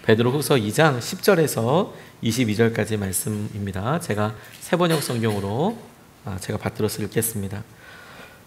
베드로후서 2장 10절에서 22절까지 말씀입니다. 제가 새번역 성경으로 제가 받들어서 읽겠습니다.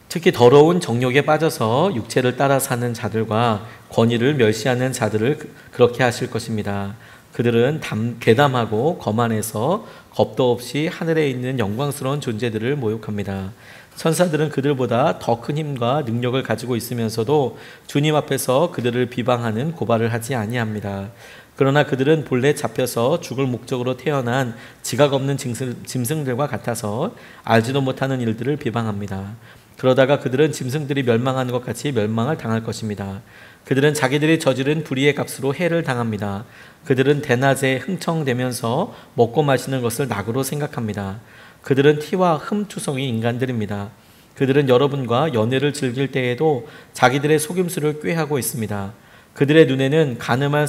특히 더러운 정욕에 빠져서 육체를 따라 사는 자들과 권위를 멸시하는 자들을 그렇게 하실 것입니다. 그들은 괴담하고 거만해서 겁도 없이 하늘에 있는 영광스러운 존재들을 모욕합니다. 천사들은 그들보다 더 큰 힘과 능력을 가지고 있으면서도 주님 앞에서 그들을 비방하는 고발을 하지 아니합니다. 그러나 그들은 본래 잡혀서 죽을 목적으로 태어난 지각 없는 짐승들과 같아서 알지도 못하는 일들을 비방합니다. 그러다가 그들은 짐승들이 멸망하는 것 같이 멸망을 당할 것입니다. 그들은 자기들이 저지른 불의의 값으로 해를 당합니다. 그들은 대낮에 흥청대면서 먹고 마시는 것을 낙으로 생각합니다. 그들은 티와 흠투성이 인간들입니다. 그들은 여러분과 연애를 즐길 때에도 자기들의 속임수를 꾀하고 있습니다. 그들의 눈에는 가늠한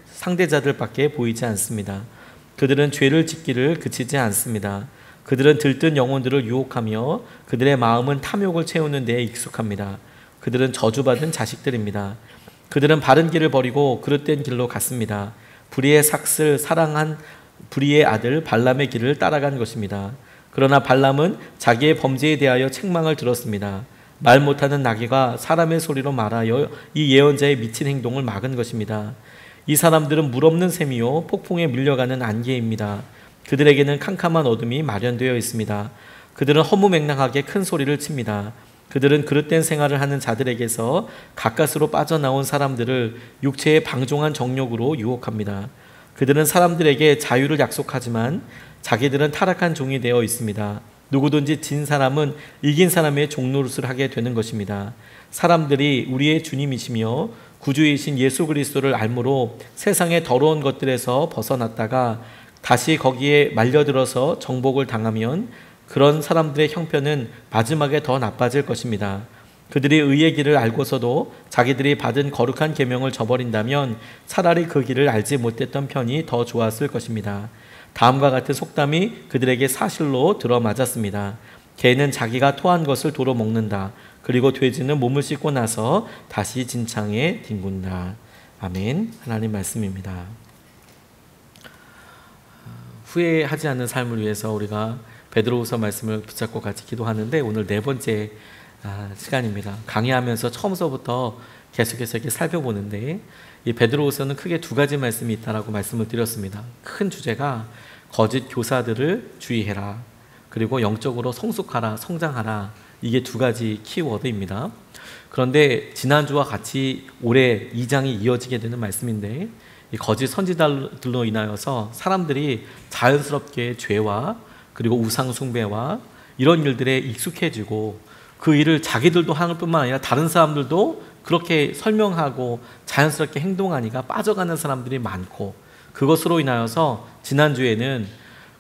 상대자들밖에 보이지 않습니다. 그들은 죄를 짓기를 그치지 않습니다. 그들은 들뜬 영혼들을 유혹하며 그들의 마음은 탐욕을 채우는 데에 익숙합니다. 그들은 저주받은 자식들입니다. 그들은 바른 길을 버리고 그릇된 길로 갔습니다. 불의의 삭슬 사랑한 불의의 아들 발람의 길을 따라간 것입니다. 그러나 발람은 자기의 범죄에 대하여 책망을 들었습니다. 말 못하는 나귀가 사람의 소리로 말하여 이 예언자의 미친 행동을 막은 것입니다. 이 사람들은 물 없는 샘이요 폭풍에 밀려가는 안개입니다. 그들에게는 캄캄한 어둠이 마련되어 있습니다. 그들은 허무맹랑하게 큰 소리를 칩니다. 그들은 그릇된 생활을 하는 자들에게서 가까스로 빠져나온 사람들을 육체의 방종한 정욕으로 유혹합니다. 그들은 사람들에게 자유를 약속하지만 자기들은 타락한 종이 되어 있습니다. 누구든지 진 사람은 이긴 사람의 종노릇을 하게 되는 것입니다. 사람들이 우리의 주님이시며 구주이신 예수 그리스도를 알므로 세상의 더러운 것들에서 벗어났다가 다시 거기에 말려들어서 정복을 당하면 그런 사람들의 형편은 마지막에 더 나빠질 것입니다. 그들이 의의 길을 알고서도 자기들이 받은 거룩한 계명을 저버린다면 차라리 그 길을 알지 못했던 편이 더 좋았을 것입니다. 다음과 같은 속담이 그들에게 사실로 들어맞았습니다. 개는 자기가 토한 것을 도로 먹는다. 그리고 돼지는 몸을 씻고 나서 다시 진창에 뒹군다. 아멘. 하나님 말씀입니다. 후회하지 않는 삶을 위해서 우리가 베드로후서 말씀을 붙잡고 같이 기도하는데 오늘 네 번째 시간입니다. 강의하면서 처음서부터 계속해서 이렇게 살펴보는데 이 베드로후서는 크게 두 가지 말씀이 있다라고 말씀을 드렸습니다. 큰 주제가 거짓 교사들을 주의해라. 그리고 영적으로 성숙하라, 성장하라. 이게 두 가지 키워드입니다. 그런데 지난주와 같이 올해 2장이 이어지게 되는 말씀인데 이 거짓 선지자들로 인하여서 사람들이 자연스럽게 죄와 그리고 우상 숭배와 이런 일들에 익숙해지고 그 일을 자기들도 하는 뿐만 아니라 다른 사람들도 그렇게 설명하고 자연스럽게 행동하니까 빠져가는 사람들이 많고 그것으로 인하여서 지난주에는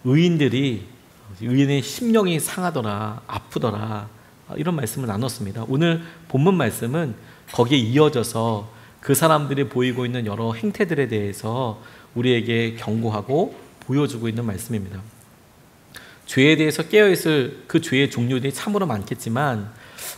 의인의 심령이 상하더라, 아프더라 이런 말씀을 나눴습니다. 오늘 본문 말씀은 거기에 이어져서 그 사람들이 보이고 있는 여러 행태들에 대해서 우리에게 경고하고 보여주고 있는 말씀입니다. 죄에 대해서 깨어있을 그 죄의 종류들이 참으로 많겠지만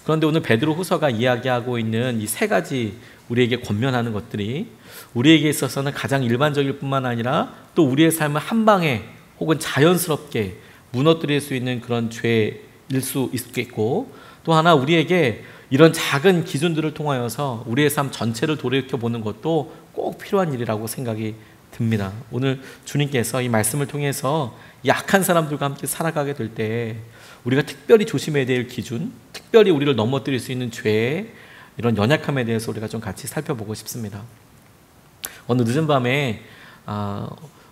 그런데 오늘 베드로후서가 이야기하고 있는 이 세 가지 우리에게 권면하는 것들이 우리에게 있어서는 가장 일반적일 뿐만 아니라 또 우리의 삶을 한 방에 혹은 자연스럽게 무너뜨릴 수 있는 그런 죄일 수 있겠고 또 하나 우리에게 이런 작은 기준들을 통하여서 우리의 삶 전체를 돌이켜보는 것도 꼭 필요한 일이라고 생각이 듭니다. 오늘 주님께서 이 말씀을 통해서 약한 사람들과 함께 살아가게 될 때 우리가 특별히 조심해야 될 기준, 특별히 우리를 넘어뜨릴 수 있는 죄, 이런 연약함에 대해서 우리가 좀 같이 살펴보고 싶습니다. 어느 늦은 밤에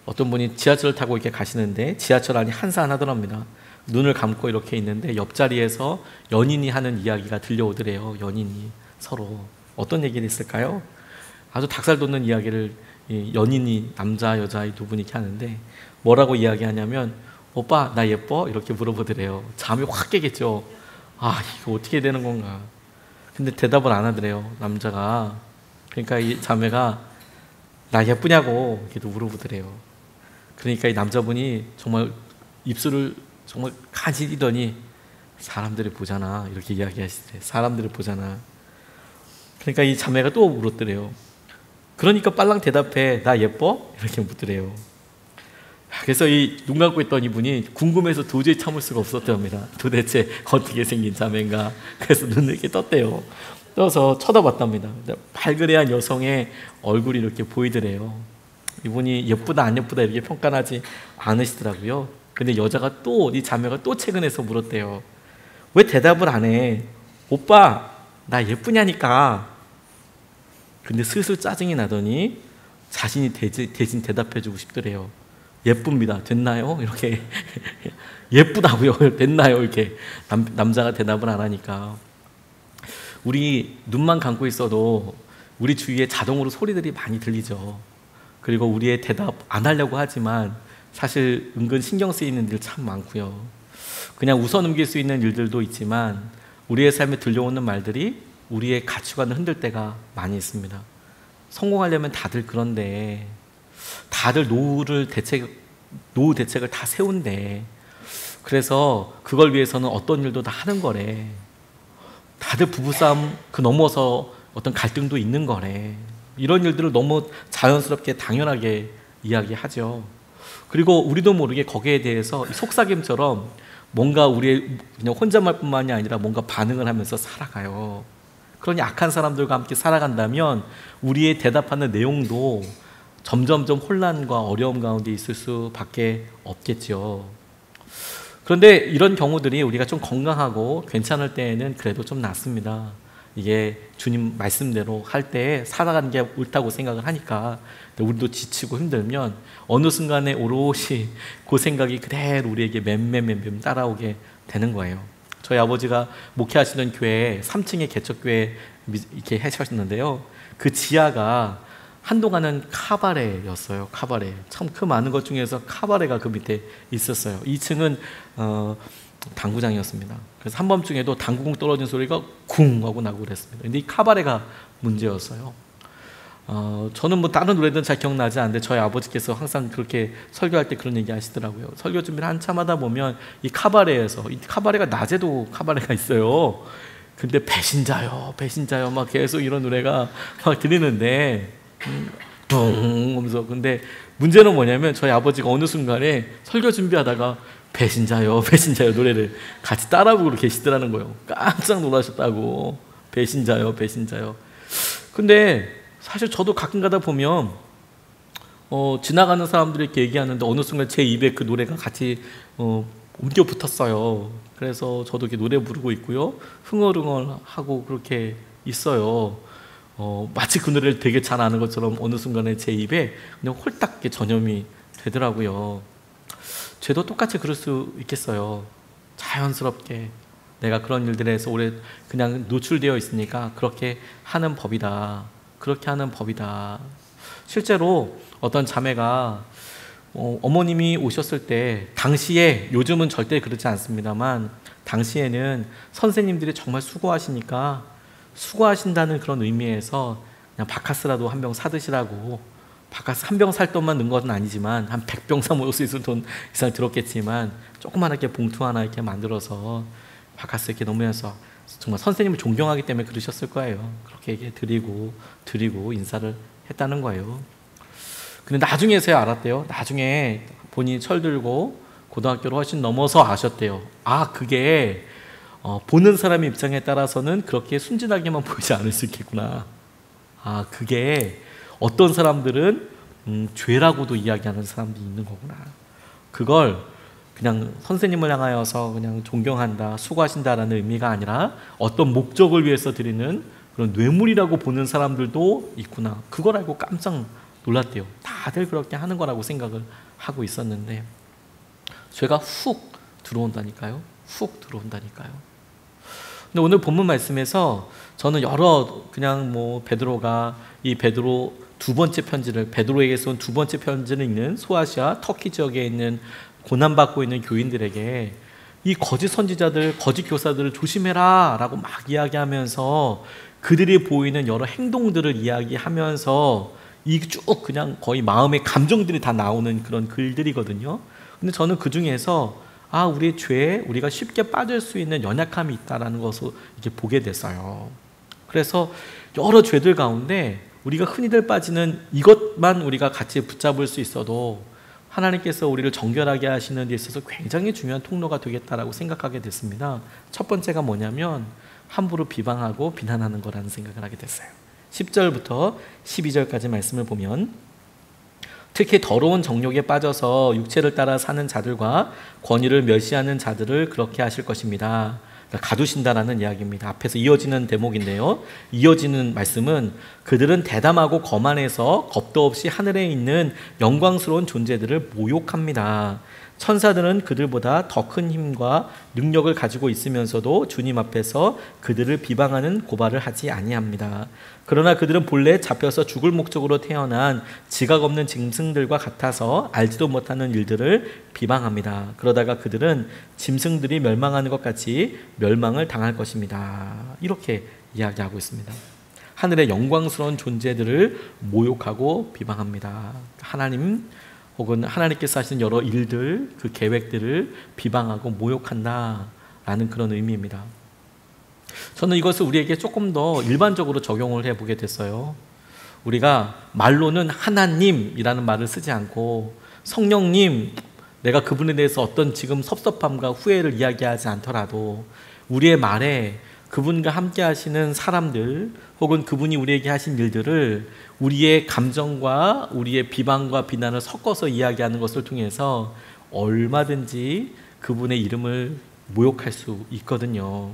어떤 분이 지하철을 타고 이렇게 가시는데 지하철 안이 한산하더랍니다. 눈을 감고 이렇게 있는데 옆자리에서 연인이 하는 이야기가 들려오더래요. 연인이 서로 어떤 얘기를 했을까요? 아주 닭살 돋는 이야기를 연인이 남자 여자 이 두 분이 이렇게 하는데 뭐라고 이야기하냐면 오빠 나 예뻐? 이렇게 물어보더래요. 잠이 확 깨겠죠. 이거 어떻게 되는 건가. 근데 대답을 안 하더래요. 남자가. 그러니까 이 자매가 나 예쁘냐고 이렇게 물어보더래요. 그러니까 이 남자분이 정말 입술을 정말 가지더니 사람들이 보잖아 이렇게 이야기하시대. 사람들이 보잖아. 그러니까 이 자매가 또 물었더래요. 그러니까 빨랑 대답해. 나 예뻐? 이렇게 묻더래요. 그래서 이 눈 감고 있던 이분이 궁금해서 도저히 참을 수가 없었답니다. 도대체 어떻게 생긴 자매인가. 그래서 눈을 이렇게 떴대요. 떠서 쳐다봤답니다. 발그레한 여성의 얼굴이 이렇게 보이더래요. 이분이 예쁘다 안 예쁘다 이렇게 평가하지 않으시더라고요. 근데 여자가 또, 이 자매가 또 최근에서 물었대요. 왜 대답을 안 해? 오빠 나 예쁘냐니까. 근데 슬슬 짜증이 나더니 자신이 대신 대답해주고 싶더래요. 예쁩니다. 됐나요? 이렇게 예쁘다고요. 됐나요? 이렇게 남자가 대답을 안 하니까. 우리 눈만 감고 있어도 우리 주위에 자동으로 소리들이 많이 들리죠. 그리고 우리의 대답 안 하려고 하지만 사실 은근 신경 쓰이는 일 참 많고요. 그냥 웃어 넘길 수 있는 일들도 있지만 우리의 삶에 들려오는 말들이 우리의 가치관을 흔들 때가 많이 있습니다. 성공하려면 다들 그런데, 다들 노후 대책을 다 세운대. 그래서 그걸 위해서는 어떤 일도 다 하는 거래. 다들 부부싸움 그 넘어서 어떤 갈등도 있는 거래. 이런 일들을 너무 자연스럽게 당연하게 이야기하죠. 그리고 우리도 모르게 거기에 대해서 속삭임처럼 뭔가 우리의 그냥 혼잣말뿐만이 아니라 뭔가 반응을 하면서 살아가요. 그러니 악한 사람들과 함께 살아간다면 우리의 대답하는 내용도 점점점 혼란과 어려움 가운데 있을 수밖에 없겠죠. 그런데 이런 경우들이 우리가 좀 건강하고 괜찮을 때에는 그래도 좀 낫습니다. 이게 주님 말씀대로 할 때 살아가는 게 옳다고 생각을 하니까. 우리도 지치고 힘들면 어느 순간에 오롯이 그 생각이 그대로 우리에게 맴 따라오게 되는 거예요. 저희 아버지가 목회하시던 교회 3층에 개척교회 이렇게 하셨는데요. 그 지하가 한동안은 카바레였어요. 카바레. 참 그 많은 것 중에서 카바레가 그 밑에 있었어요. 2층은 당구장이었습니다. 그래서 한밤중에도 당구공 떨어진 소리가 쿵 하고 나고 그랬습니다. 근데 이 카바레가 문제였어요. 저는 뭐 다른 노래들은 잘 기억나지 않는데 저희 아버지께서 항상 그렇게 설교할 때 그런 얘기 하시더라고요. 설교 준비를 한참 하다 보면 이 카바레가 낮에도 카바레가 있어요. 근데 배신자요 막 계속 이런 노래가 막 들리는데 뚱 하면서. 근데 문제는 뭐냐면 저희 아버지가 어느 순간에 설교 준비하다가 배신자요 노래를 같이 따라 부르고 계시더라는 거예요. 깜짝 놀라셨다고. 배신자요. 근데 사실 저도 가끔 가다 보면 지나가는 사람들이 이렇게 얘기하는데 어느 순간 제 입에 그 노래가 같이 옮겨 붙었어요. 그래서 저도 이렇게 노래 부르고 있고요. 흥얼흥얼하고 그렇게 있어요. 마치 그 노래를 되게 잘 아는 것처럼 어느 순간에 제 입에 그냥 홀딱 전염이 되더라고요. 죄도 똑같이 그럴 수 있겠어요. 자연스럽게 내가 그런 일들에서 오래 그냥 노출되어 있으니까 그렇게 하는 법이다. 실제로 어떤 자매가 어머님이 오셨을 때 당시에, 요즘은 절대 그렇지 않습니다만 당시에는 선생님들이 정말 수고하신다는 그런 의미에서 그냥 바카스라도 한 병 사드시라고, 바카스 한 병 살 돈만 넣은 건 아니지만 한 100병 사 먹을 수 있을 돈 이상 들었겠지만 조그맣게 봉투 하나 이렇게 만들어서 바카스 이렇게 넣으면서 정말 선생님을 존경하기 때문에 그러셨을 거예요. 그렇게 얘기 드리고 인사를 했다는 거예요. 근데 나중에서야 알았대요. 나중에 본인이 철들고 고등학교를 훨씬 넘어서 아셨대요. 그게 보는 사람의 입장에 따라서는 그렇게 순진하게만 보이지 않을 수 있겠구나. 그게 어떤 사람들은 죄라고도 이야기하는 사람들이 있는 거구나. 그걸 그냥 선생님을 향하여서 그냥 존경한다, 수고하신다라는 의미가 아니라 어떤 목적을 위해서 드리는 그런 뇌물이라고 보는 사람들도 있구나. 그걸 알고 깜짝 놀랐대요. 다들 그렇게 하는 거라고 생각을 하고 있었는데 죄가 훅 들어온다니까요. 근데 오늘 본문 말씀에서 저는 베드로가 이 베드로 두 번째 편지를, 베드로에게서 온 두 번째 편지를 읽는 소아시아 터키 지역에 있는 고난받고 있는 교인들에게 이 거짓 선지자들, 거짓 교사들을 조심해라 라고 막 이야기하면서 그들이 보이는 여러 행동들을 이야기하면서 이 쭉 그냥 거의 마음의 감정들이 다 나오는 그런 글들이거든요. 근데 저는 그 중에서 우리의 죄에 우리가 쉽게 빠질 수 있는 연약함이 있다는 것을 이렇게 보게 됐어요. 그래서 여러 죄들 가운데 우리가 흔히들 빠지는 이것만 우리가 같이 붙잡을 수 있어도 하나님께서 우리를 정결하게 하시는 데 있어서 굉장히 중요한 통로가 되겠다라고 생각하게 됐습니다. 첫 번째가 뭐냐면 함부로 비방하고 비난하는 거라는 생각을 하게 됐어요. 10절부터 12절까지 말씀을 보면 특히 더러운 정욕에 빠져서 육체를 따라 사는 자들과 권위를 멸시하는 자들을 그렇게 하실 것입니다. 가두신다라는 이야기입니다. 앞에서 이어지는 대목인데요. 이어지는 말씀은 그들은 대담하고 거만해서 겁도 없이 하늘에 있는 영광스러운 존재들을 모욕합니다. 천사들은 그들보다 더 큰 힘과 능력을 가지고 있으면서도 주님 앞에서 그들을 비방하는 고발을 하지 아니합니다. 그러나 그들은 본래 잡혀서 죽을 목적으로 태어난 지각 없는 짐승들과 같아서 알지도 못하는 일들을 비방합니다. 그러다가 그들은 짐승들이 멸망하는 것 같이 멸망을 당할 것입니다. 이렇게 이야기하고 있습니다. 하늘의 영광스러운 존재들을 모욕하고 비방합니다. 하나님 혹은 하나님께서 하신 여러 일들, 그 계획들을 비방하고 모욕한다라는 그런 의미입니다. 저는 이것을 우리에게 조금 더 일반적으로 적용을 해보게 됐어요. 우리가 말로는 하나님이라는 말을 쓰지 않고 성령님, 내가 그분에 대해서 어떤 지금 섭섭함과 후회를 이야기하지 않더라도 우리의 말에 그분과 함께 하시는 사람들 혹은 그분이 우리에게 하신 일들을 우리의 감정과 우리의 비방과 비난을 섞어서 이야기하는 것을 통해서 얼마든지 그분의 이름을 모욕할 수 있거든요.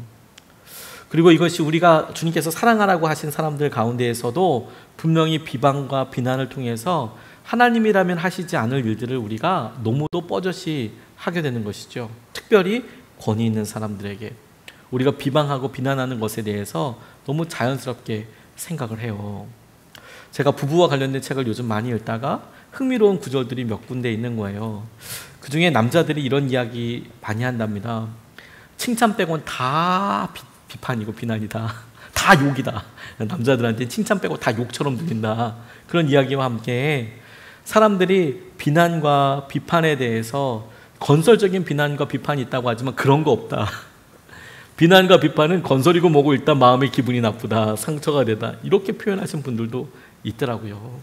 그리고 이것이 우리가 주님께서 사랑하라고 하신 사람들 가운데에서도 분명히 비방과 비난을 통해서 하나님이라면 하시지 않을 일들을 우리가 너무도 뻐젓이 하게 되는 것이죠. 특별히 권위 있는 사람들에게 우리가 비방하고 비난하는 것에 대해서 너무 자연스럽게 생각을 해요. 제가 부부와 관련된 책을 요즘 많이 읽다가 흥미로운 구절들이 몇 군데 있는 거예요. 그 중에 남자들이 이런 이야기 많이 한답니다. 칭찬 빼고는 다 비판이고 비난이다. 다 욕이다. 남자들한테 칭찬 빼고 다 욕처럼 들린다. 그런 이야기와 함께 사람들이 비난과 비판에 대해서 건설적인 비난과 비판이 있다고 하지만 그런 거 없다. 비난과 비판은 건설이고 뭐고 일단 마음의 기분이 나쁘다, 상처가 되다, 이렇게 표현하신 분들도 있더라고요.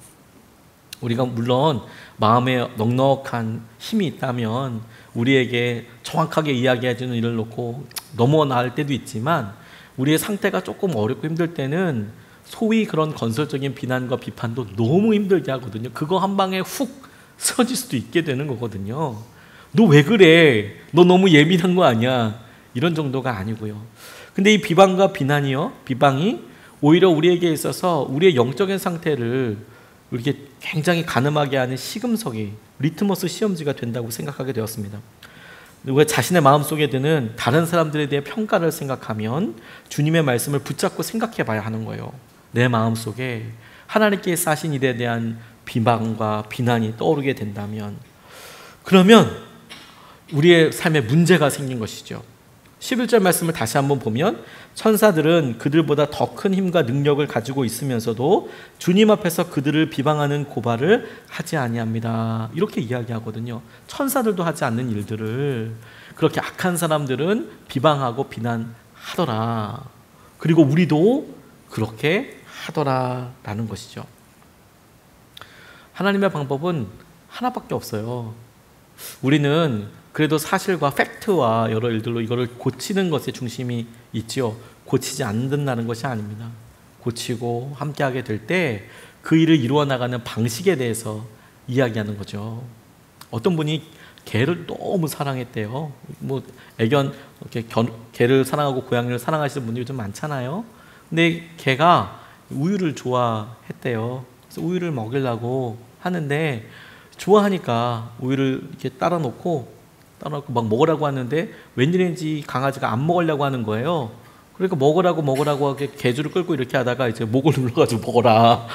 우리가 물론 마음에 넉넉한 힘이 있다면 우리에게 정확하게 이야기해주는 일을 놓고 넘어갈 때도 있지만 우리의 상태가 조금 어렵고 힘들 때는 소위 그런 건설적인 비난과 비판도 너무 힘들게 하거든요. 그거 한 방에 훅 쓰러질 수도 있게 되는 거거든요. 너 왜 그래? 너 너무 예민한 거 아니야? 이런 정도가 아니고요. 근데 이 비방과 비방이 오히려 우리에게 있어서 우리의 영적인 상태를 이렇게 굉장히 가늠하게 하는 시금석이, 리트머스 시험지가 된다고 생각하게 되었습니다. 우리가 자신의 마음속에 드는 다른 사람들에 대해 평가를 생각하면 주님의 말씀을 붙잡고 생각해 봐야 하는 거예요. 내 마음속에 하나님께서 하신 일에 대한 비방과 비난이 떠오르게 된다면 그러면 우리의 삶에 문제가 생긴 것이죠. 11절 말씀을 다시 한번 보면 천사들은 그들보다 더 큰 힘과 능력을 가지고 있으면서도 주님 앞에서 그들을 비방하는 고발을 하지 아니합니다. 이렇게 이야기하거든요. 천사들도 하지 않는 일들을 그렇게 악한 사람들은 비방하고 비난하더라. 그리고 우리도 그렇게 하더라라는 것이죠. 하나님의 방법은 하나밖에 없어요. 우리는 그래도 사실과 팩트와 여러 일들로 이거를 고치는 것에 중심이 있지요. 고치지 않는다는 것이 아닙니다. 고치고 함께하게 될 때 그 일을 이루어 나가는 방식에 대해서 이야기하는 거죠. 어떤 분이 개를 너무 사랑했대요. 뭐 애견 이렇게 개를 사랑하고 고양이를 사랑하시는 분들이 좀 많잖아요. 근데 개가 우유를 좋아했대요. 그래서 우유를 먹이려고 하는데 좋아하니까 우유를 이렇게 따라 놓고 막 먹으라고 하는데 웬일인지 강아지가 안 먹으려고 하는 거예요. 그러니까 먹으라고 개줄을 끌고 이렇게 하다가 이제 목을 눌러가지고 먹어라.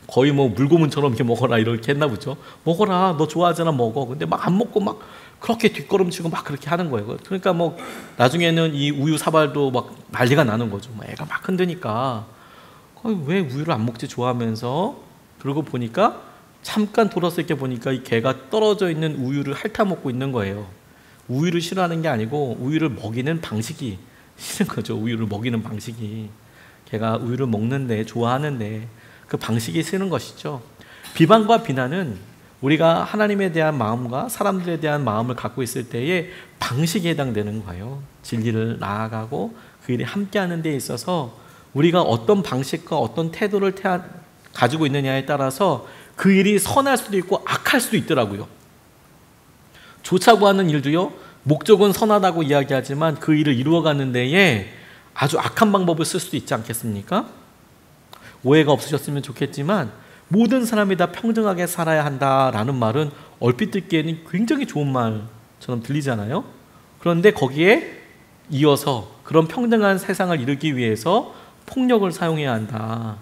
거의 뭐 물고문처럼 이렇게 먹어라 이렇게 했나 보죠. 먹어라, 너 좋아하잖아, 먹어. 근데 막 안 먹고 막 그렇게 뒷걸음치고 막 그렇게 하는 거예요. 그러니까 뭐 나중에는 이 우유 사발도 막 난리가 나는 거죠. 애가 막 흔드니까 왜 우유를 안 먹지 좋아하면서. 그러고 보니까 잠깐 돌아서 이렇게 보니까 이 개가 떨어져 있는 우유를 핥아먹고 있는 거예요. 우유를 싫어하는 게 아니고 우유를 먹이는 방식이 싫은 거죠. 우유를 먹이는 방식이. 걔가 우유를 먹는데 좋아하는데 그 방식이 쓰는 것이죠. 비방과 비난은 우리가 하나님에 대한 마음과 사람들에 대한 마음을 갖고 있을 때의 방식에 해당되는 거예요. 진리를 나아가고 그 일에 함께하는 데 있어서 우리가 어떤 방식과 어떤 태도를 가지고 있느냐에 따라서 그 일이 선할 수도 있고 악할 수도 있더라고요. 좋자고 하는 일도요, 목적은 선하다고 이야기하지만 그 일을 이루어가는 데에 아주 악한 방법을 쓸 수도 있지 않겠습니까? 오해가 없으셨으면 좋겠지만 모든 사람이 다 평등하게 살아야 한다라는 말은 얼핏 듣기에는 굉장히 좋은 말처럼 들리잖아요. 그런데 거기에 이어서 그런 평등한 세상을 이루기 위해서 폭력을 사용해야 한다,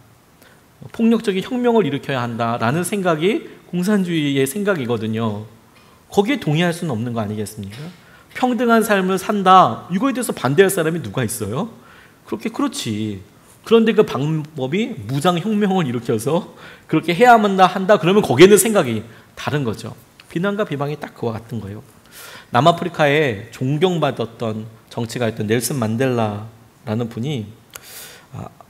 폭력적인 혁명을 일으켜야 한다라는 생각이 공산주의의 생각이거든요. 거기에 동의할 수는 없는 거 아니겠습니까? 평등한 삶을 산다, 이거에 대해서 반대할 사람이 누가 있어요? 그렇지. 그런데 그 방법이 무장혁명을 일으켜서 그렇게 해야만 한다, 그러면 거기에는 생각이 다른 거죠. 비난과 비방이 딱 그와 같은 거예요. 남아프리카에 존경받았던 정치가였던 넬슨 만델라라는 분이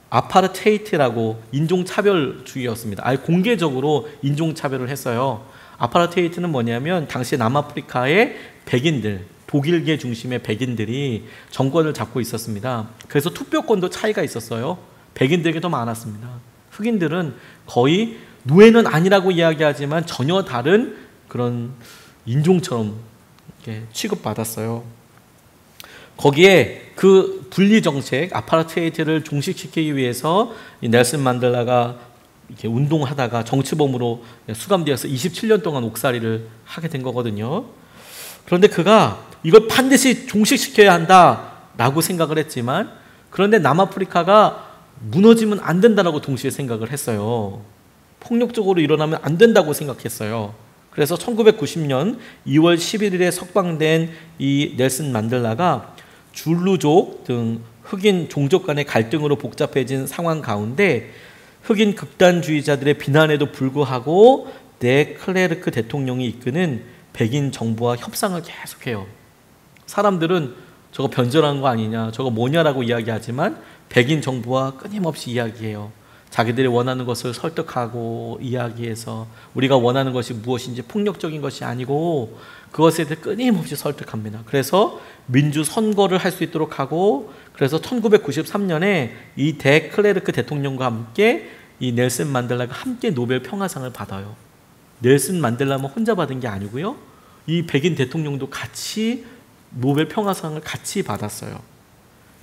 아파르테이트라고 인종차별주의였습니다. 아예 공개적으로 인종차별을 했어요. 아파르테이트는 뭐냐면 당시 남아프리카의 백인들, 독일계 중심의 백인들이 정권을 잡고 있었습니다. 그래서 투표권도 차이가 있었어요. 백인들에게 더 많았습니다. 흑인들은 거의 노예는 아니라고 이야기하지만 전혀 다른 그런 인종처럼 이렇게 취급받았어요. 거기에 그 분리 정책, 아파르테이트를 종식시키기 위해서 이 넬슨 만델라가 이렇게 운동하다가 정치범으로 수감되어서 27년 동안 옥살이를 하게 된 거거든요. 그런데 그가 이걸 반드시 종식시켜야 한다라고 생각을 했지만, 그런데 남아프리카가 무너지면 안 된다라고 동시에 생각을 했어요. 폭력적으로 일어나면 안 된다고 생각했어요. 그래서 1990년 2월 11일에 석방된 이 넬슨 만델라가 줄루족 등 흑인 종족 간의 갈등으로 복잡해진 상황 가운데 흑인 극단주의자들의 비난에도 불구하고 데 클레르크 대통령이 이끄는 백인 정부와 협상을 계속해요. 사람들은 저거 변절한 거 아니냐, 저거 뭐냐라고 이야기하지만 백인 정부와 끊임없이 이야기해요. 자기들이 원하는 것을 설득하고 이야기해서 우리가 원하는 것이 무엇인지 폭력적인 것이 아니고 그것에 대해 끊임없이 설득합니다. 그래서 민주 선거를 할 수 있도록 하고, 그래서 1993년에 이 데 클레르크 대통령과 함께 이 넬슨 만델라가 함께 노벨 평화상을 받아요. 넬슨 만델라만 혼자 받은 게 아니고요, 이 백인 대통령도 같이 노벨 평화상을 같이 받았어요.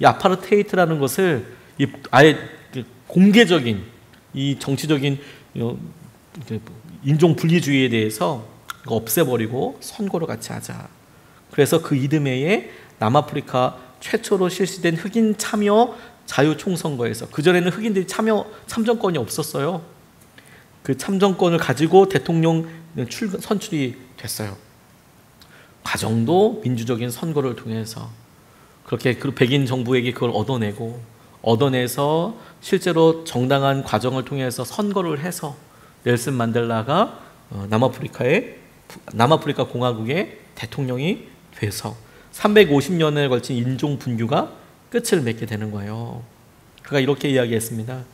이 아파르테이트라는 것을 아예 공개적인 이 정치적인 인종 분리주의에 대해서 없애버리고 선거를 같이 하자. 그래서 그 이듬해에 남아프리카 최초로 실시된 흑인 참여 자유총선거에서, 그전에는 흑인들이 참정권이 없었어요. 그 참정권을 가지고 대통령 선출이 됐어요. 과정도 민주적인 선거를 통해서 그렇게 그 백인 정부에게 그걸 얻어내서 실제로 정당한 과정을 통해서 선거를 해서 넬슨 만델라가 남아프리카 공화국의 대통령이 돼서 350년에 걸친 인종 분규가 끝을 맺게 되는 거예요. 그가 이렇게 이야기했습니다.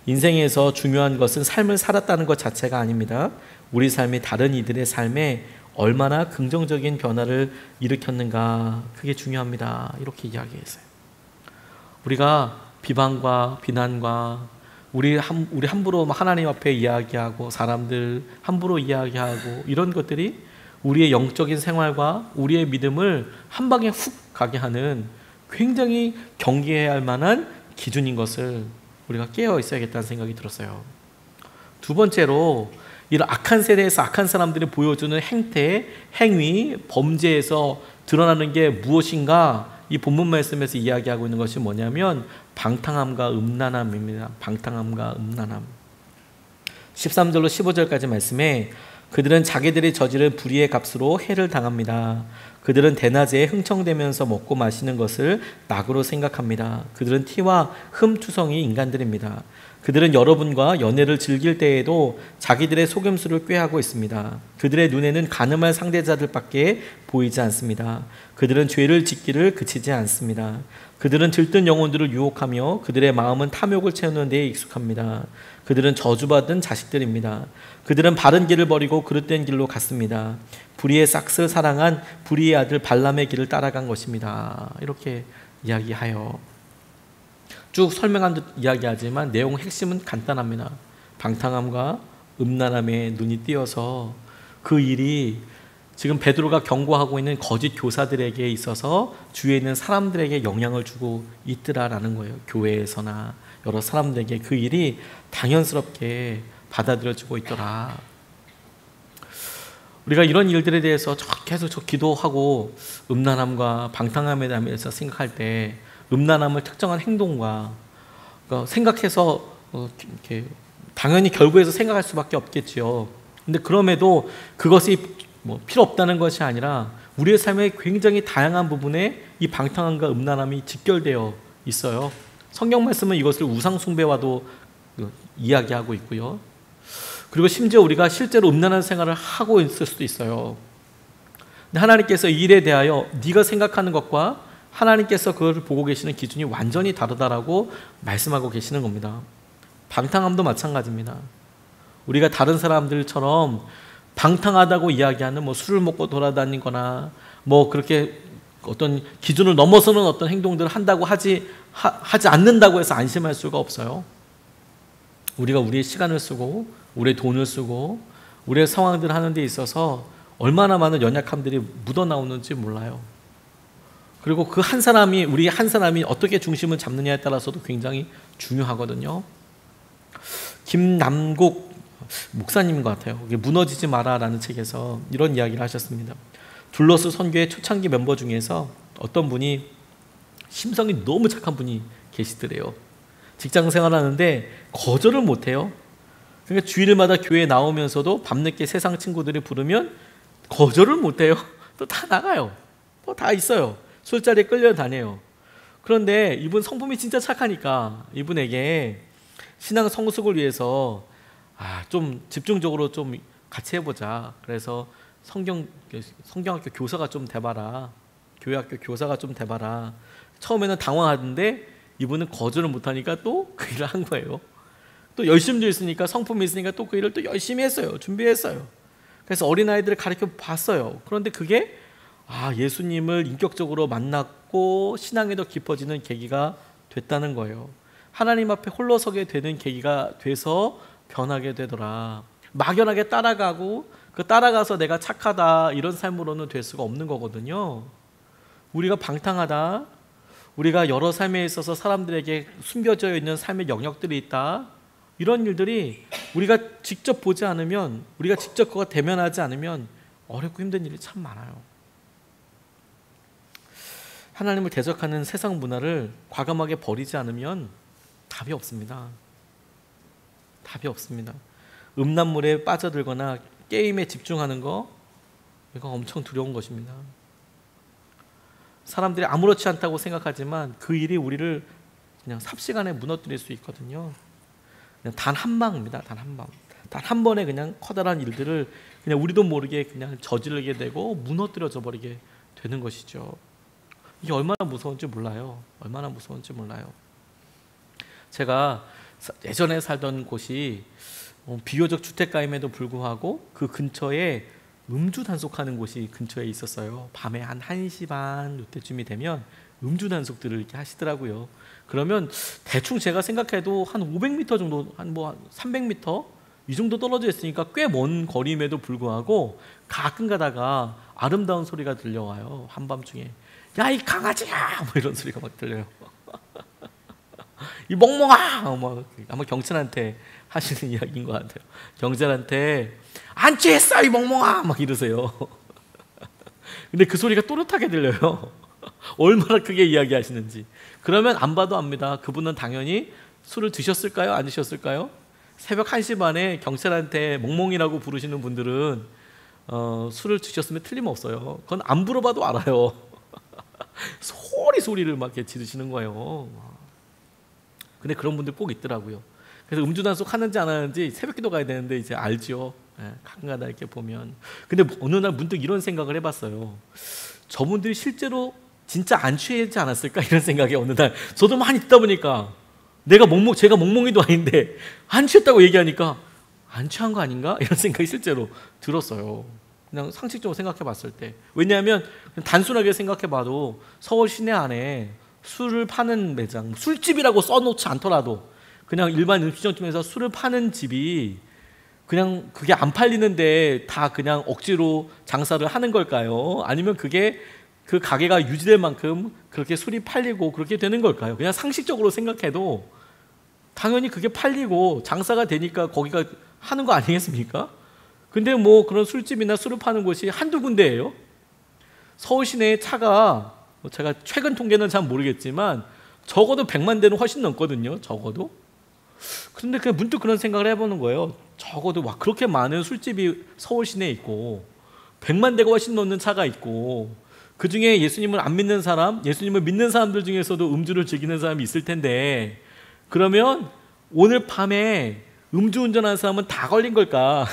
인생에서 중요한 것은 삶을 살았다는 것 자체가 아닙니다. 우리 삶이 다른 이들의 삶에 얼마나 긍정적인 변화를 일으켰는가, 그게 중요합니다. 이렇게 이야기했어요. 우리가 비방과 비난과 우리 함부로 하나님 앞에 이야기하고 사람들 함부로 이야기하고 이런 것들이 우리의 영적인 생활과 우리의 믿음을 한 방에 훅 가게 하는 굉장히 경계해야 할 만한 기준인 것을 우리가 깨어 있어야겠다는 생각이 들었어요. 두 번째로, 이런 악한 세대에서 악한 사람들이 보여주는 행태, 행위, 범죄에서 드러나는 게 무엇인가, 이 본문 말씀에서 이야기하고 있는 것이 뭐냐면 방탕함과 음란함입니다. 방탕함과 음란함. 13절로 15절까지 말씀에 그들은 자기들이 저지른 불의의 값으로 해를 당합니다. 그들은 대낮에 흥청대면서 먹고 마시는 것을 낙으로 생각합니다. 그들은 티와 흠투성이 인간들입니다. 그들은 여러분과 연애를 즐길 때에도 자기들의 속임수를 꾀하고 있습니다. 그들의 눈에는 가늠할 상대자들밖에 보이지 않습니다. 그들은 죄를 짓기를 그치지 않습니다. 그들은 들뜬 영혼들을 유혹하며 그들의 마음은 탐욕을 채우는 데에 익숙합니다. 그들은 저주받은 자식들입니다. 그들은 바른 길을 버리고 그릇된 길로 갔습니다. 불의의 삭스 사랑한 불의의 아들 발람의 길을 따라간 것입니다. 이렇게 이야기하여 쭉 설명한 듯 이야기하지만 내용 핵심은 간단합니다. 방탕함과 음란함에 눈이 띄어서 그 일이 지금 베드로가 경고하고 있는 거짓 교사들에게 있어서 주위에 있는 사람들에게 영향을 주고 있더라라는 거예요. 교회에서나 여러 사람들에게 그 일이 당연스럽게 받아들여지고 있더라. 우리가 이런 일들에 대해서 계속 기도하고 음란함과 방탕함에 대해서 생각할 때 음란함을 특정한 행동과 생각해서 이렇게 당연히 결부해서 생각할 수밖에 없겠지요. 근데 그럼에도 그것이 필요 없다는 것이 아니라 우리의 삶의 굉장히 다양한 부분에 이 방탕함과 음란함이 직결되어 있어요. 성경 말씀은 이것을 우상 숭배와도 이야기하고 있고요. 그리고 심지어 우리가 실제로 음란한 생활을 하고 있을 수도 있어요. 근데 하나님께서 이 일에 대하여 네가 생각하는 것과 하나님께서 그것을 보고 계시는 기준이 완전히 다르다라고 말씀하고 계시는 겁니다. 방탕함도 마찬가지입니다. 우리가 다른 사람들처럼 방탕하다고 이야기하는 술을 먹고 돌아다니거나 그렇게 어떤 기준을 넘어서는 어떤 행동들을 한다고 하지 않는다고 해서 안심할 수가 없어요. 우리가 우리의 시간을 쓰고 우리의 돈을 쓰고 우리의 상황들을 하는 데 있어서 얼마나 많은 연약함들이 묻어나오는지 몰라요. 그리고 그 한 사람이 우리 한 사람이 어떻게 중심을 잡느냐에 따라서도 굉장히 중요하거든요. 김남국 목사님 같아요. 무너지지 마라라는 책에서 이런 이야기를 하셨습니다. 둘러스 선교의 초창기 멤버 중에서 어떤 분이 심성이 너무 착한 분이 계시더래요. 직장 생활하는데 거절을 못해요. 그러니까 주일마다 교회에 나오면서도 밤늦게 세상 친구들이 부르면 거절을 못해요. 또 다 나가요. 또 다 있어요. 술자리에 끌려다녀요. 그런데 이분 성품이 진짜 착하니까 이분에게 신앙 성숙을 위해서 좀 집중적으로 좀 같이 해보자. 그래서 성경학교 교사가 좀 돼봐라. 교회학교 교사가 좀 돼봐라. 처음에는 당황하던데 이분은 거절을 못하니까 또 그 일을 한 거예요. 또 열심도 있으니까 성품이 있으니까 또 그 일을 또 열심히 했어요. 준비했어요. 그래서 어린아이들을 가르쳐 봤어요. 그런데 그게 예수님을 인격적으로 만났고 신앙에 더 깊어지는 계기가 됐다는 거예요. 하나님 앞에 홀로 서게 되는 계기가 돼서 변하게 되더라. 막연하게 따라가고 따라가서 내가 착하다 이런 삶으로는 될 수가 없는 거거든요. 우리가 방탕하다, 우리가 여러 삶에 있어서 사람들에게 숨겨져 있는 삶의 영역들이 있다, 이런 일들이 우리가 직접 보지 않으면, 우리가 직접 그거 대면하지 않으면 어렵고 힘든 일이 참 많아요. 하나님을 대적하는 세상 문화를 과감하게 버리지 않으면 답이 없습니다. 답이 없습니다. 음란물에 빠져들거나 게임에 집중하는 거, 이거 엄청 두려운 것입니다. 사람들이 아무렇지 않다고 생각하지만 그 일이 우리를 그냥 삽시간에 무너뜨릴 수 있거든요. 그냥 단 한 방입니다. 단 한 방. 단 한 번에 그냥 커다란 일들을 그냥 우리도 모르게 그냥 저지르게 되고 무너뜨려져 버리게 되는 것이죠. 이게 얼마나 무서운지 몰라요. 얼마나 무서운지 몰라요. 제가 예전에 살던 곳이 비교적 주택가임에도 불구하고 그 근처에 음주 단속하는 곳이 근처에 있었어요. 밤에 한 1시 반 이때쯤이 되면 음주 단속들을 이렇게 하시더라고요. 그러면 대충 제가 생각해도 한 500m 정도, 한 300m 이 정도 떨어져 있으니까 꽤 먼 거리임에도 불구하고 가끔 가다가 아름다운 소리가 들려와요. 한밤중에 야 이 강아지야 이런 소리가 막 들려요. 이 멍멍아 아마 경찰한테 하시는 이야기인 것 같아요. 경찰한테 안 취했어 이 멍멍아 막 이러세요. 근데 그 소리가 또렷하게 들려요. 얼마나 크게 이야기하시는지. 그러면 안 봐도 압니다. 그분은 당연히 술을 드셨을까요? 안 드셨을까요? 새벽 1시 반에 경찰한테 멍멍이라고 부르시는 분들은 술을 드셨으면 틀림없어요. 그건 안 물어봐도 알아요. 소리를 막 이렇게 지르시는 거예요. 근데 그런 분들 꼭 있더라고요. 그래서 음주 단속 하는지 안 하는지 새벽기도 가야 되는데 이제 알죠. 예, 가끔가다 이렇게 보면. 근데 어느 날 문득 이런 생각을 해봤어요. 저분들이 실제로 진짜 안 취하지 않았을까 이런 생각이 어느 날 저도 많이 듣다 보니까 제가 멍멍이도 아닌데 안 취했다고 얘기하니까 안 취한 거 아닌가 이런 생각이 실제로 들었어요. 그냥 상식적으로 생각해 봤을 때. 왜냐하면 단순하게 생각해 봐도 서울 시내 안에 술을 파는 매장, 술집이라고 써놓지 않더라도 그냥 일반 음식점에서 술을 파는 집이 그냥 그게 안 팔리는데 다 그냥 억지로 장사를 하는 걸까요? 아니면 그게 그 가게가 유지될 만큼 그렇게 술이 팔리고 그렇게 되는 걸까요? 그냥 상식적으로 생각해도 당연히 그게 팔리고 장사가 되니까 거기가 하는 거 아니겠습니까? 근데 뭐 그런 술집이나 술을 파는 곳이 한두 군데예요. 서울 시내에 차가 제가 최근 통계는 잘 모르겠지만 적어도 100만 대는 훨씬 넘거든요. 적어도. 그런데 그냥 문득 그런 생각을 해보는 거예요. 적어도 와 그렇게 많은 술집이 서울 시내에 있고 100만 대가 훨씬 넘는 차가 있고 그중에 예수님을 안 믿는 사람, 예수님을 믿는 사람들 중에서도 음주를 즐기는 사람이 있을 텐데 그러면 오늘 밤에 음주운전하는 사람은 다 걸린 걸까?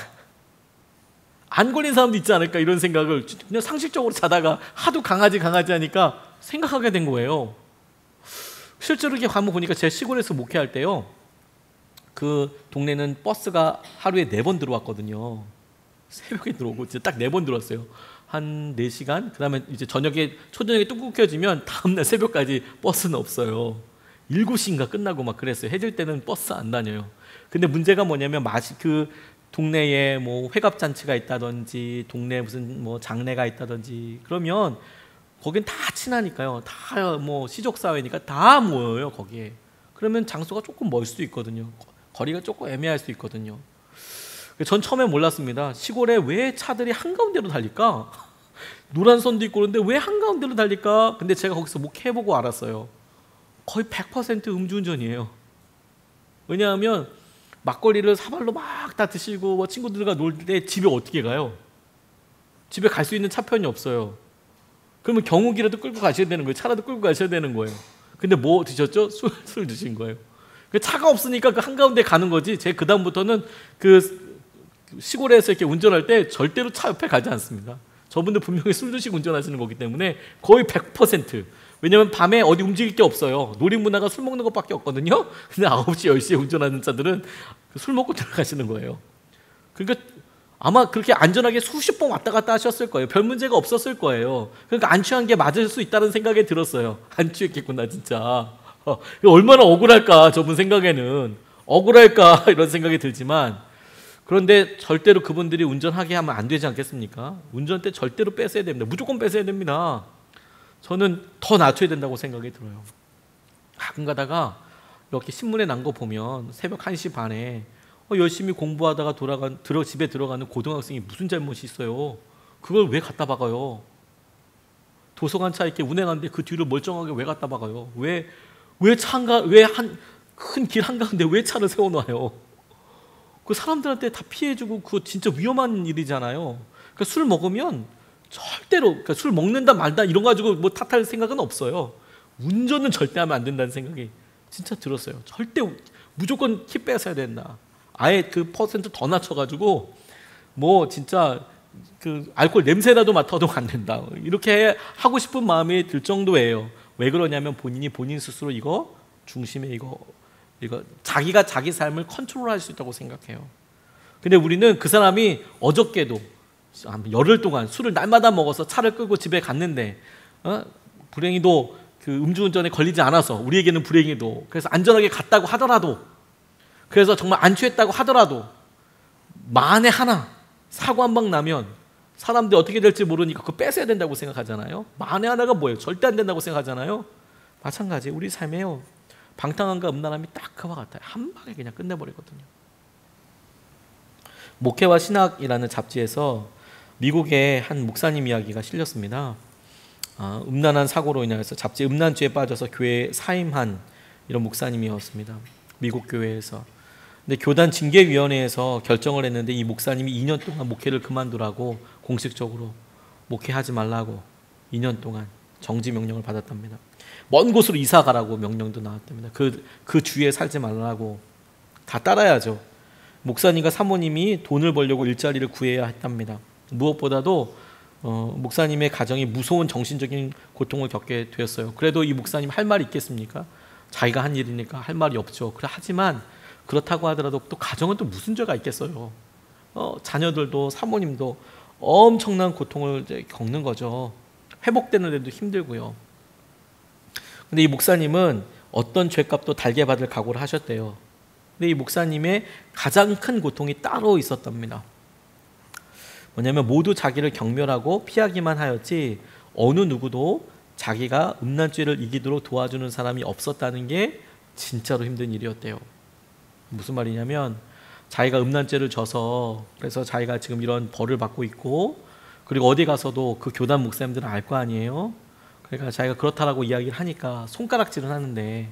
안 걸린 사람도 있지 않을까? 이런 생각을 그냥 상식적으로 자다가 하도 강아지 하니까 생각하게 된 거예요. 실제로 이렇게 가면 보니까 제 시골에서 목회할 때요. 그 동네는 버스가 하루에 4번 들어왔거든요. 새벽에 들어오고 진짜 딱 4번 들어왔어요. 한 4시간? 그 다음에 이제 초저녁에 뚝뚝 켜지면 다음날 새벽까지 버스는 없어요. 7시인가 끝나고 막 그랬어요. 해질 때는 버스 안 다녀요. 근데 문제가 뭐냐면 그 동네에 뭐 회갑잔치가 있다든지 동네에 무슨 뭐 장례가 있다든지 그러면 거긴 다 친하니까요. 다 뭐 시족사회니까 다 모여요 거기에. 그러면 장소가 조금 멀 수도 있거든요. 거리가 조금 애매할 수 있거든요. 전 처음에 몰랐습니다. 시골에 왜 차들이 한가운데로 달릴까? 노란 선도 있고 그런데 왜 한가운데로 달릴까? 근데 제가 거기서 목회해보고 알았어요. 거의 100% 음주운전이에요. 왜냐하면 막걸리를 사발로 막 다 드시고 뭐 친구들과 놀 때 집에 어떻게 가요? 집에 갈 수 있는 차편이 없어요. 그러면 경욱이라도 끌고 가셔야 되는 거예요. 차라도 끌고 가셔야 되는 거예요. 근데 뭐 드셨죠? 술 드신 거예요. 차가 없으니까 그 한가운데 가는 거지. 제가 그 다음부터는 그 시골에서 이렇게 운전할 때 절대로 차 옆에 가지 않습니다. 저분들 분명히 술 드시고 운전하시는 거기 때문에 거의 100%. 왜냐면 밤에 어디 움직일 게 없어요. 놀이문화가 술 먹는 것밖에 없거든요. 근데 9시, 10시에 운전하는 차들은 술 먹고 들어가시는 거예요. 그러니까 아마 그렇게 안전하게 수십 번 왔다 갔다 하셨을 거예요. 별 문제가 없었을 거예요. 그러니까 안 취한 게 맞을 수 있다는 생각이 들었어요. 안 취했겠구나 진짜. 얼마나 억울할까 저분 생각에는. 억울할까 이런 생각이 들지만 그런데 절대로 그분들이 운전하게 하면 안 되지 않겠습니까? 운전대 절대로 뺏어야 됩니다. 무조건 뺏어야 됩니다. 저는 더 낮춰야 된다고 생각이 들어요. 가끔 가다가 이렇게 신문에 난 거 보면 새벽 1시 반에 열심히 공부하다가 집에 들어가는 고등학생이 무슨 잘못이 있어요? 그걸 왜 갖다 박아요? 도서관 차 이렇게 운행하는데 그 뒤로 멀쩡하게 왜 갖다 박아요? 왜 한 큰 길 한가운데 왜 차를 세워놔요? 그 사람들한테 다 피해주고 그거 진짜 위험한 일이잖아요. 그러니까 술 먹으면 절대로 그러니까 술 먹는다 말다 이런 거 가지고 뭐 탓할 생각은 없어요. 운전은 절대 하면 안 된다는 생각이 진짜 들었어요. 절대 무조건 키 뺏어야 된다. 아예 그 퍼센트 더 낮춰가지고 뭐 진짜 그 알코올 냄새라도 맡아도 안 된다. 이렇게 하고 싶은 마음이 들 정도예요. 왜 그러냐면 본인 스스로 이거 중심에 이거 자기가 자기 삶을 컨트롤할 수 있다고 생각해요. 근데 우리는 그 사람이 어저께도 열흘 동안 술을 날마다 먹어서 차를 끌고 집에 갔는데 불행히도 그 음주운전에 걸리지 않아서 우리에게는 불행히도 그래서 안전하게 갔다고 하더라도 그래서 정말 안 취했다고 하더라도 만에 하나 사고 한 방 나면 사람들이 어떻게 될지 모르니까 그거 뺏어야 된다고 생각하잖아요. 만에 하나가 뭐예요? 절대 안 된다고 생각하잖아요. 마찬가지 우리 삶에요. 방탕함과 음란함이 딱 그와 같아요. 한 방에 그냥 끝내버리거든요. 목회와 신학이라는 잡지에서 미국의 한 목사님 이야기가 실렸습니다. 음란한 사고로 인해서 잡지 음란죄에 빠져서 교회에 사임한 이런 목사님이었습니다. 미국 교회에서. 근데 교단 징계위원회에서 결정을 했는데 이 목사님이 2년 동안 목회를 그만두라고 공식적으로 목회하지 말라고 2년 동안 정지 명령을 받았답니다. 먼 곳으로 이사 가라고 명령도 나왔답니다. 그 주위에 살지 말라고 다 따라야죠. 목사님과 사모님이 돈을 벌려고 일자리를 구해야 했답니다. 무엇보다도 목사님의 가정이 무서운 정신적인 고통을 겪게 되었어요. 그래도 이 목사님 할 말이 있겠습니까? 자기가 한 일이니까 할 말이 없죠. 하지만 그렇다고 하더라도 또 가정은 또 무슨 죄가 있겠어요. 자녀들도 사모님도 엄청난 고통을 이제 겪는 거죠. 회복되는 데도 힘들고요. 근데 이 목사님은 어떤 죄값도 달게 받을 각오를 하셨대요. 근데 이 목사님의 가장 큰 고통이 따로 있었답니다. 뭐냐면 모두 자기를 경멸하고 피하기만 하였지 어느 누구도 자기가 음란죄를 이기도록 도와주는 사람이 없었다는 게 진짜로 힘든 일이었대요. 무슨 말이냐면 자기가 음란죄를 져서 그래서 자기가 지금 이런 벌을 받고 있고 그리고 어디 가서도 그 교단 목사님들은 알 거 아니에요. 그러니까 자기가 그렇다라고 이야기를 하니까 손가락질을 하는데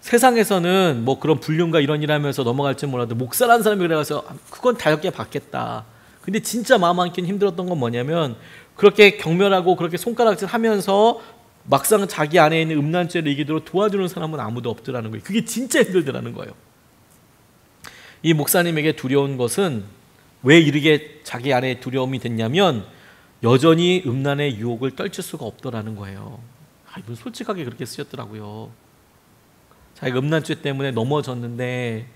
세상에서는 뭐 그런 불륜과 이런 일 하면서 넘어갈지 몰라도 목사라는 사람이 그래서 그건 다역게 받겠다. 근데 진짜 마음 한켠 힘들었던 건 뭐냐면 그렇게 경멸하고 그렇게 손가락질 하면서 막상 자기 안에 있는 음란죄를 이기도록 도와주는 사람은 아무도 없더라는 거예요. 그게 진짜 힘들더라는 거예요. 이 목사님에게 두려운 것은 왜 이렇게 자기 안에 두려움이 됐냐면 여전히 음란의 유혹을 떨칠 수가 없더라는 거예요. 이분 솔직하게 그렇게 쓰셨더라고요. 자기가 음란죄 때문에 넘어졌는데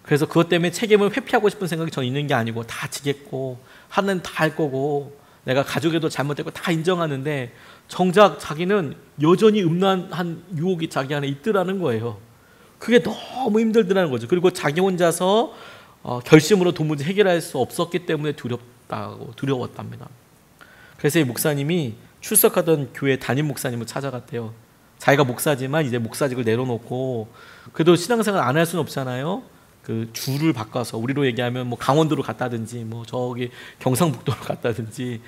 그래서 그것 때문에 책임을 회피하고 싶은 생각이 전 있는 게 아니고 다 지겠고 하는 다 할 거고 내가 가족에도 잘못됐고 다 인정하는데 정작 자기는 여전히 음란한 유혹이 자기 안에 있더라는 거예요. 그게 너무 힘들더라는 거죠. 그리고 자기 혼자서 결심으로 도무지 해결할 수 없었기 때문에 두려웠답니다. 그래서 이 목사님이 출석하던 교회 담임 목사님을 찾아갔대요. 자기가 목사지만 이제 목사직을 내려놓고 그래도 신앙생활 안 할 수는 없잖아요. 그 주를 바꿔서 우리로 얘기하면 뭐 강원도로 갔다든지 뭐 저기 경상북도로 갔다든지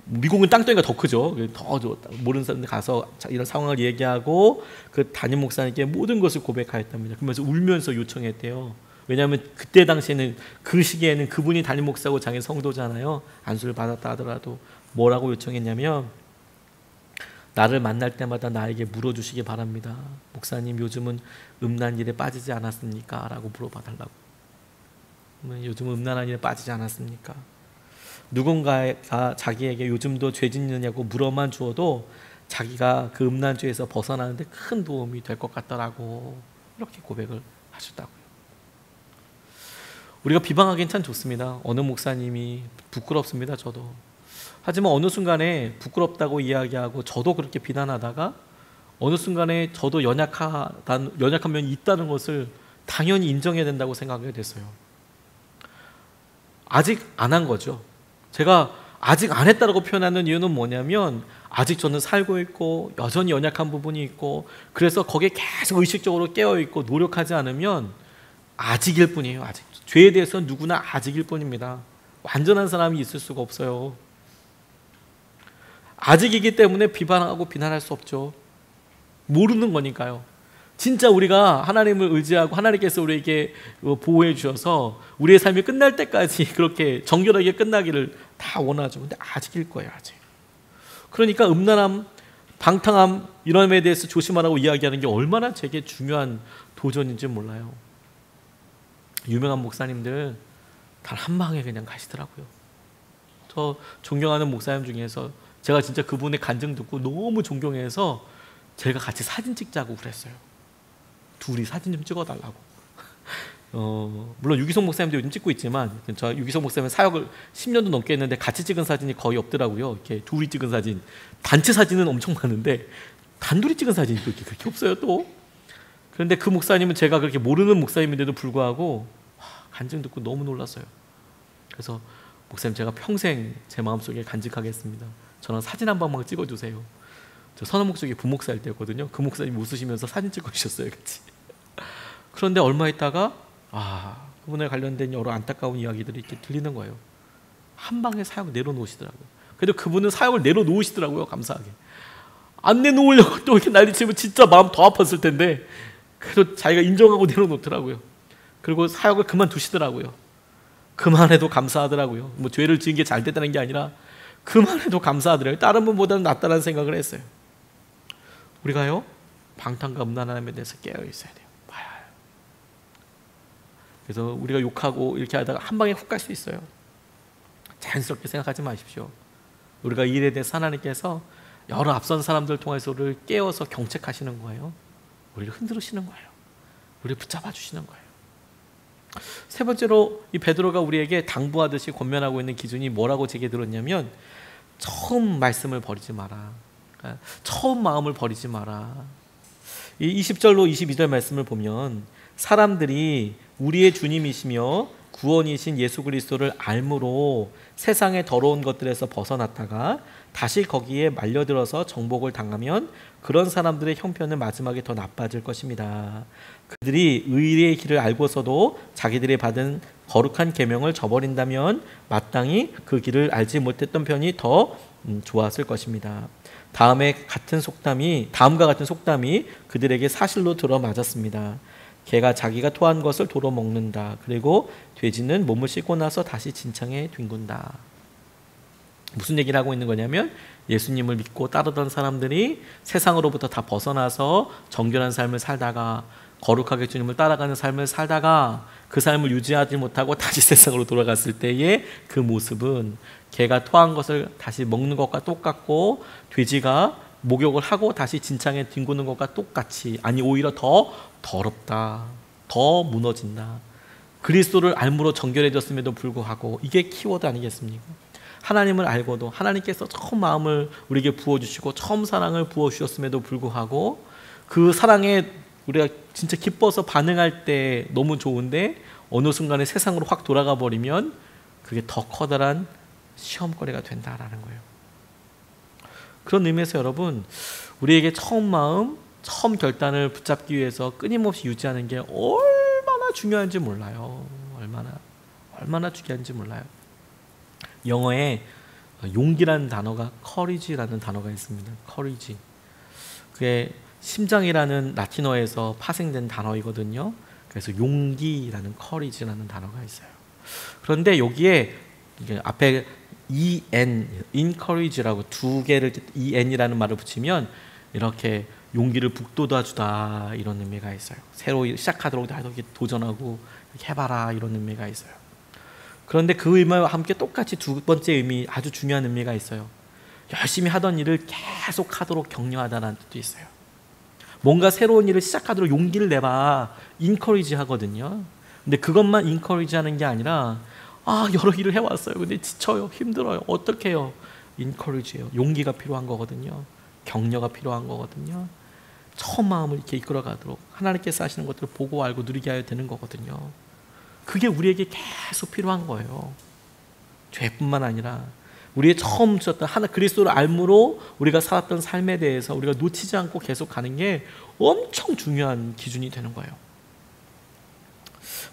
미국은 땅덩이가 더 크죠. 더 모르는 사람들 가서 이런 상황을 얘기하고 그 담임 목사님께 모든 것을 고백하였답니다. 그러면서 울면서 요청했대요. 왜냐하면 그때 당시에는 그 시기에는 그분이 담임 목사고 자기 성도잖아요. 안수를 받았다 하더라도 뭐라고 요청했냐면 나를 만날 때마다 나에게 물어주시기 바랍니다. 목사님 요즘은 음란 일에 빠지지 않았습니까? 라고 물어봐달라고. 요즘은 음란한 일에 빠지지 않았습니까? 누군가가 자기에게 요즘도 죄 짓느냐고 물어만 주어도 자기가 그 음란죄에서 벗어나는데 큰 도움이 될 것 같더라고. 이렇게 고백을 하셨다고요. 우리가 비방하기엔 참 좋습니다. 어느 목사님이 부끄럽습니다. 저도. 하지만 어느 순간에 부끄럽다고 이야기하고 저도 그렇게 비난하다가 어느 순간에 저도 연약한 면이 있다는 것을 당연히 인정해야 된다고 생각하게 됐어요. 아직 안 한 거죠. 제가 아직 안 했다고 표현하는 이유는 뭐냐면 아직 저는 살고 있고 여전히 연약한 부분이 있고 그래서 거기에 계속 의식적으로 깨어있고 노력하지 않으면 아직일 뿐이에요. 아직. 죄에 대해서는 누구나 아직일 뿐입니다. 완전한 사람이 있을 수가 없어요. 아직이기 때문에 비판하고 비난할 수 없죠. 모르는 거니까요. 진짜 우리가 하나님을 의지하고 하나님께서 우리에게 보호해 주셔서 우리의 삶이 끝날 때까지 그렇게 정결하게 끝나기를 다 원하죠. 근데 아직일 거예요. 아직. 그러니까 음란함, 방탕함 이런 데 대해서 조심하라고 이야기하는 게 얼마나 제게 중요한 도전인지 몰라요. 유명한 목사님들 단 한 방에 그냥 가시더라고요. 저 존경하는 목사님 중에서 제가 진짜 그분의 간증 듣고 너무 존경해서 제가 같이 사진 찍자고 그랬어요. 둘이 사진 좀 찍어달라고. 물론 유기성 목사님도 요즘 찍고 있지만 저 유기성 목사님 사역을 10년도 넘게 했는데 같이 찍은 사진이 거의 없더라고요. 이렇게 둘이 찍은 사진. 단체 사진은 엄청 많은데 단둘이 찍은 사진이 그렇게 없어요 또. 그런데 그 목사님은 제가 그렇게 모르는 목사님인데도 불구하고 간증 듣고 너무 놀랐어요. 그래서 목사님 제가 평생 제 마음속에 간직하겠습니다. 저랑 사진 한 방만 찍어주세요. 저 선언목 쪽에 부목사일 때였거든요. 그 목사님이 웃으시면서 사진 찍어주셨어요. 같이. 그런데 얼마 있다가 그분에 관련된 여러 안타까운 이야기들이 이렇게 들리는 거예요. 한 방에 사역 내려놓으시더라고요. 그래도 그분은 사역을 내려놓으시더라고요. 감사하게. 안 내놓으려고 또 이렇게 난리치면 진짜 마음 더 아팠을 텐데 그래도 자기가 인정하고 내려놓더라고요. 그리고 사역을 그만두시더라고요. 그만해도 감사하더라고요. 뭐 죄를 지은 게 잘 됐다는 게 아니라 그만해도 감사하더라고요. 다른 분보다는 낫다는 생각을 했어요. 우리가요 방탕과 음란함에 대해서 깨어 있어야 돼요. 그래서 우리가 욕하고 이렇게 하다가 한 방에 훅 갈 수 있어요. 자연스럽게 생각하지 마십시오. 우리가 이 일에 대해서 하나님께서 여러 앞선 사람들 통해서 우리를 깨워서 경책하시는 거예요. 우리를 흔들으시는 거예요. 우리를 붙잡아 주시는 거예요. 세 번째로 이 베드로가 우리에게 당부하듯이 권면하고 있는 기준이 뭐라고 제게 들었냐면, 처음 말씀을 버리지 마라. 처음 마음을 버리지 마라. 이 20절로 22절 말씀을 보면, 사람들이 우리의 주님이시며 구원이신 예수 그리스도를 알므로 세상의 더러운 것들에서 벗어났다가 다시 거기에 말려들어서 정복을 당하면 그런 사람들의 형편은 마지막에 더 나빠질 것입니다. 그들이 의의 길을 알고서도 자기들이 받은 거룩한 계명을 저버린다면 마땅히 그 길을 알지 못했던 편이 더 좋았을 것입니다. 다음과 같은 속담이 그들에게 사실로 들어맞았습니다. 개가 자기가 토한 것을 도로 먹는다. 그리고 돼지는 몸을 씻고 나서 다시 진창에 뒹군다. 무슨 얘기를 하고 있는 거냐면, 예수님을 믿고 따르던 사람들이 세상으로부터 다 벗어나서 정결한 삶을 살다가, 거룩하게 주님을 따라가는 삶을 살다가 그 삶을 유지하지 못하고 다시 세상으로 돌아갔을 때의 그 모습은 개가 토한 것을 다시 먹는 것과 똑같고, 돼지가 목욕을 하고 다시 진창에 뒹구는 것과 똑같이, 아니 오히려 더 더럽다, 더 무너진다. 그리스도를 알므로 정결해졌음에도 불구하고, 이게 키워드 아니겠습니까? 하나님을 알고도 하나님께서 처음 마음을 우리에게 부어주시고 처음 사랑을 부어주셨음에도 불구하고, 그 사랑에 우리가 진짜 기뻐서 반응할 때 너무 좋은데 어느 순간에 세상으로 확 돌아가 버리면 그게 더 커다란 시험거리가 된다라는 거예요. 그런 의미에서 여러분, 우리에게 처음 마음, 처음 결단을 붙잡기 위해서 끊임없이 유지하는 게 얼마나 중요한지 몰라요. 얼마나 중요한지 몰라요. 영어에 용기라는 단어가 courage라는 단어가 있습니다. courage. 그게 심장이라는 라틴어에서 파생된 단어이거든요. 그래서 용기라는 courage라는 단어가 있어요. 그런데 여기에 이게 앞에 encourage라고 두 개를 en이라는 말을 붙이면 이렇게 용기를 북돋아주다, 이런 의미가 있어요. 새로 시작하도록 나도 도전하고 이렇게 해봐라, 이런 의미가 있어요. 그런데 그 의미와 함께 똑같이 두 번째 의미, 아주 중요한 의미가 있어요. 열심히 하던 일을 계속 하도록 격려하다는 뜻도 있어요. 뭔가 새로운 일을 시작하도록 용기를 내봐, encourage 하거든요. 근데 그것만 encourage 하는 게 아니라, 여러 일을 해왔어요. 근데 지쳐요, 힘들어요, 어떻게 해요? encourage예요. 용기가 필요한 거거든요. 격려가 필요한 거거든요. 처음 마음을 이렇게 이끌어가도록 하나님께서 하시는 것들을 보고 알고 누리게 하여 되는 거거든요. 그게 우리에게 계속 필요한 거예요. 죄뿐만 아니라 우리의 처음 주셨던 하나 그리스도를 알므로 우리가 살았던 삶에 대해서 우리가 놓치지 않고 계속 가는 게 엄청 중요한 기준이 되는 거예요.